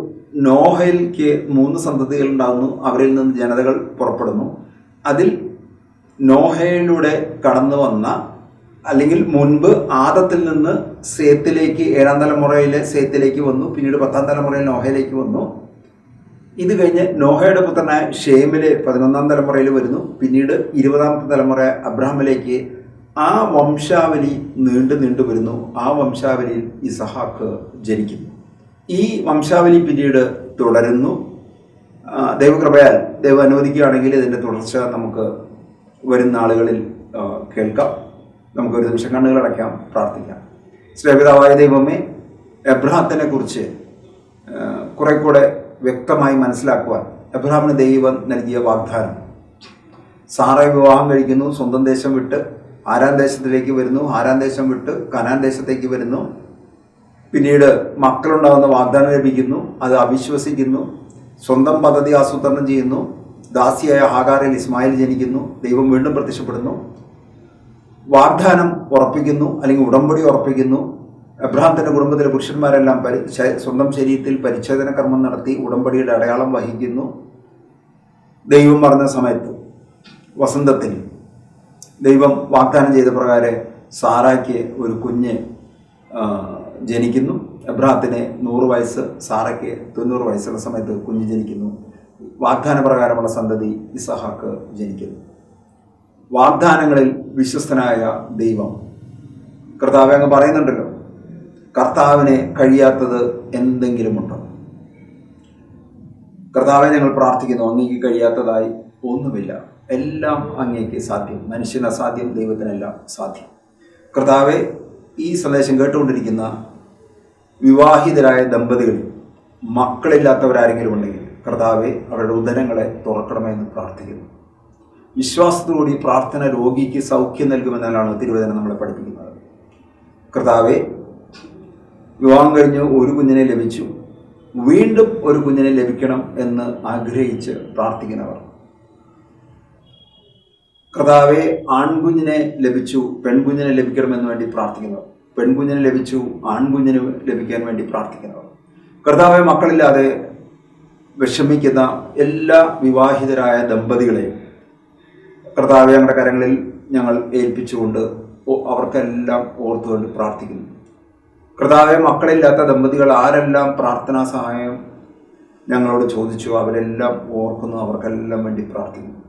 നോഹയിലേക്ക് 3 സന്തതികൾ ഉണ്ടാകുന്നു, അവരിൽ നിന്ന് ജനതകൾ പുറപ്പെടുന്നു. അതിൽ നോഹയിലൂടെ കടന്നു വന്ന, അല്ലെങ്കിൽ മുൻപ് ആദത്തിൽ നിന്ന് സേത്തിലേക്ക് 7-ാം തലമുറയിലെ സേത്തിലേക്ക് വന്നു, പിന്നീട് 10-ാം തലമുറയിൽ നോഹയിലേക്ക് വന്നു. ഇത് കഴിഞ്ഞ് നോഹയുടെ പുത്രനായ ഷേമിലെ 11-ാം തലമുറയിൽ വരുന്നു. പിന്നീട് 20-ാമത്തെ തലമുറ അബ്രഹാമിലേക്ക്. ആ വംശാവലി നീണ്ടു വരുന്നു. ആ വംശാവലിയിൽ ഇസഹാക്ക് ജനിക്കുന്നു. ഈ വംശാവലി പിന്നീട് തുടരുന്നു. ദൈവകൃപയാൽ ദൈവം അനുവദിക്കുകയാണെങ്കിൽ ഇതിൻ്റെ തുടർച്ച നമുക്ക് വരുന്ന ആളുകളിൽ കേൾക്കാം. നമുക്കൊരു നിമിഷം കണ്ണുകളടയ്ക്കാം, പ്രാർത്ഥിക്കാം. സ്നേഹിതാവായ ദൈവമേ, എബ്രഹാത്തിനെ കുറിച്ച് കുറെ കൂടെ വ്യക്തമായി മനസ്സിലാക്കുവാൻ എബ്രഹാമിന് ദൈവം നൽകിയ വാഗ്ദാനം, സാറയെ വിവാഹം കഴിക്കുന്നു, സ്വന്തം ദേശം വിട്ട് ആരാൻ ദേശത്തിലേക്ക് വരുന്നു, ആരാൻ ദേശം വിട്ട് കനാൻ ദേശത്തേക്ക് വരുന്നു, പിന്നീട് മക്കളുണ്ടാകുന്ന വാഗ്ദാനം ലഭിക്കുന്നു, അത് അവിശ്വസിക്കുന്നു, സ്വന്തം പദ്ധതി ആസൂത്രണം ചെയ്യുന്നു, ദാസിയായ ഹാഗാറിൽ ഇസ്മായിൽ ജനിക്കുന്നു, ദൈവം വീണ്ടും പ്രത്യക്ഷപ്പെടുന്നു, വാഗ്ദാനം ഉറപ്പിക്കുന്നു, അല്ലെങ്കിൽ ഉടമ്പടി ഉറപ്പിക്കുന്നു. എബ്രഹാം കുടുംബത്തിലെ പുരുഷന്മാരെല്ലാം സ്വന്തം ശരീരത്തിൽ പരിച്ഛേദന കർമ്മം നടത്തി ഉടമ്പടിയുടെ അടയാളം വഹിക്കുന്നു. ദൈവം പറഞ്ഞ സമയത്ത് വസന്തത്തിൽ ദൈവം വാഗ്ദാനം ചെയ്ത പ്രകാരം സാറായ്ക്ക് ഒരു കുഞ്ഞ് ജനിക്കുന്നു. എബ്രഹാത്തിന് 100 വയസ്സ്, സാറയ്ക്ക് 90 വയസ്സുള്ള സമയത്ത് കുഞ്ഞ് ജനിക്കുന്നു. വാഗ്ദാന പ്രകാരമുള്ള സന്തതി ഇസഹാക്ക് ജനിക്കുന്നു. വാഗ്ദാനങ്ങളിൽ വിശ്വസ്തനായ ദൈവം കർത്താവ് അങ്ങ് പറയുന്നുണ്ടല്ലോ, കർത്താവിനെ കഴിയാത്തത് എന്തെങ്കിലുമുണ്ടോ? കർത്താവെ, ഞങ്ങൾ പ്രാർത്ഥിക്കുന്നു, അങ്ങേക്ക് കഴിയാത്തതായി ഒന്നുമില്ല, എല്ലാം അങ്ങേക്ക് സാധ്യം. മനുഷ്യന് അസാധ്യം, ദൈവത്തിനെല്ലാം സാധ്യം. കർത്താവെ, ഈ സന്ദേശം കേട്ടുകൊണ്ടിരിക്കുന്ന വിവാഹിതരായ ദമ്പതികളിൽ മക്കളില്ലാത്തവരാരെങ്കിലും ഉണ്ടെങ്കിൽ കർത്താവെ, അവരുടെ ഉദരങ്ങളെ തുറക്കണമെന്ന് പ്രാർത്ഥിക്കുന്നു. വിശ്വാസത്തോടുകൂടി പ്രാർത്ഥന രോഗിക്ക് സൗഖ്യം നൽകുമെന്നാണ് തിരുവചനം നമ്മളെ പഠിപ്പിക്കുന്നത്. കർത്താവെ, വിവാഹം കഴിഞ്ഞ് ഒരു കുഞ്ഞിനെ ലഭിച്ചു, വീണ്ടും ഒരു കുഞ്ഞിനെ ലഭിക്കണം എന്ന് ആഗ്രഹിച്ച് പ്രാർത്ഥിക്കുന്നവർ, കർത്താവെ, ആൺകുഞ്ഞിനെ ലഭിച്ചു, പെൺകുഞ്ഞിനെ ലഭിക്കണമെന്ന് വേണ്ടി പ്രാർത്ഥിക്കുന്നവർ, പെൺകുഞ്ഞിനെ ലഭിച്ചു, ആൺകുഞ്ഞിന് ലഭിക്കാൻ വേണ്ടി പ്രാർത്ഥിക്കുന്നവർ, കർത്താവെ, മക്കളില്ലാതെ വിഷമിക്കുന്ന എല്ലാ വിവാഹിതരായ ദമ്പതികളെയും കർത്താവെ ഞങ്ങളുടെ കരങ്ങളിൽ ഞങ്ങൾ ഏൽപ്പിച്ചുകൊണ്ട് അവർക്കെല്ലാം ഓർത്തുകൊണ്ട് പ്രാർത്ഥിക്കുന്നു. കർത്താവെ, മക്കളില്ലാത്ത ദമ്പതികൾ ആരെല്ലാം പ്രാർത്ഥനാ സഹായം ഞങ്ങളോട് ചോദിച്ചു അവരെല്ലാം ഓർക്കുന്നു, അവർക്കെല്ലാം വേണ്ടി പ്രാർത്ഥിക്കുന്നു.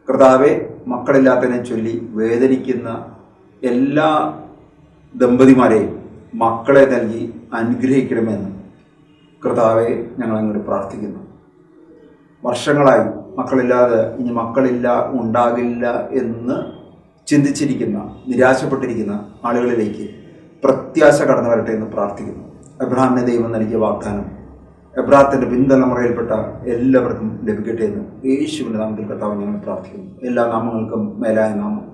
കർത്താവെ, മക്കളില്ലാത്തതിനെ ചൊല്ലി വേദനിക്കുന്ന എല്ലാ ദമ്പതിമാരെയും മക്കളെ നൽകി അനുഗ്രഹിക്കണമെന്ന് കർത്താവെ ഞങ്ങൾ അങ്ങോട്ട് പ്രാർത്ഥിക്കുന്നു. വർഷങ്ങളായി മക്കളില്ലാതെ ഇനി മക്കളില്ല ഉണ്ടാകില്ല എന്ന് ചിന്തിച്ചിരിക്കുന്ന, നിരാശപ്പെട്ടിരിക്കുന്ന ആളുകളിലേക്ക് പ്രത്യാശ കടന്നു വരട്ടെ എന്ന് പ്രാർത്ഥിക്കുന്നു. എബ്രഹാമിനെ ദൈവം നൽകിയ വാഗ്ദാനം എബ്രാഹത്തിന്റെ പിൻതലമുറയിൽപ്പെട്ട എല്ലാവർക്കും ലഭിക്കട്ടെ എന്ന് യേശുവിൻ്റെ നാമത്തിൽ കർത്താവ് ഞങ്ങൾ പ്രാർത്ഥിക്കുന്നു. എല്ലാ നാമങ്ങൾക്കും മേലായ നാമം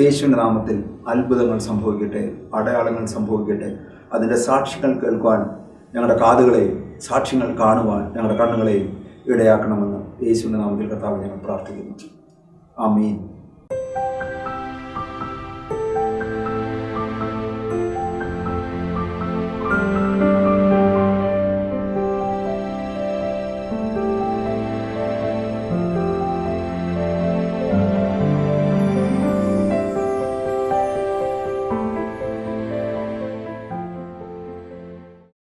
യേശുവിൻ്റെ നാമത്തിൽ അത്ഭുതങ്ങൾ സംഭവിക്കട്ടെ, അടയാളങ്ങൾ സംഭവിക്കട്ടെ. അതിൻ്റെ സാക്ഷ്യങ്ങൾ കേൾക്കുവാൻ ഞങ്ങളുടെ കാതുകളെയും സാക്ഷ്യങ്ങൾ കാണുവാൻ ഞങ്ങളുടെ കണ്ണുകളെയും ഇടയാക്കണമെന്ന് യേശുവിൻ്റെ നാമത്തിൽ കർത്താവ് ഞങ്ങൾ പ്രാർത്ഥിക്കുന്നു. ആമീൻ.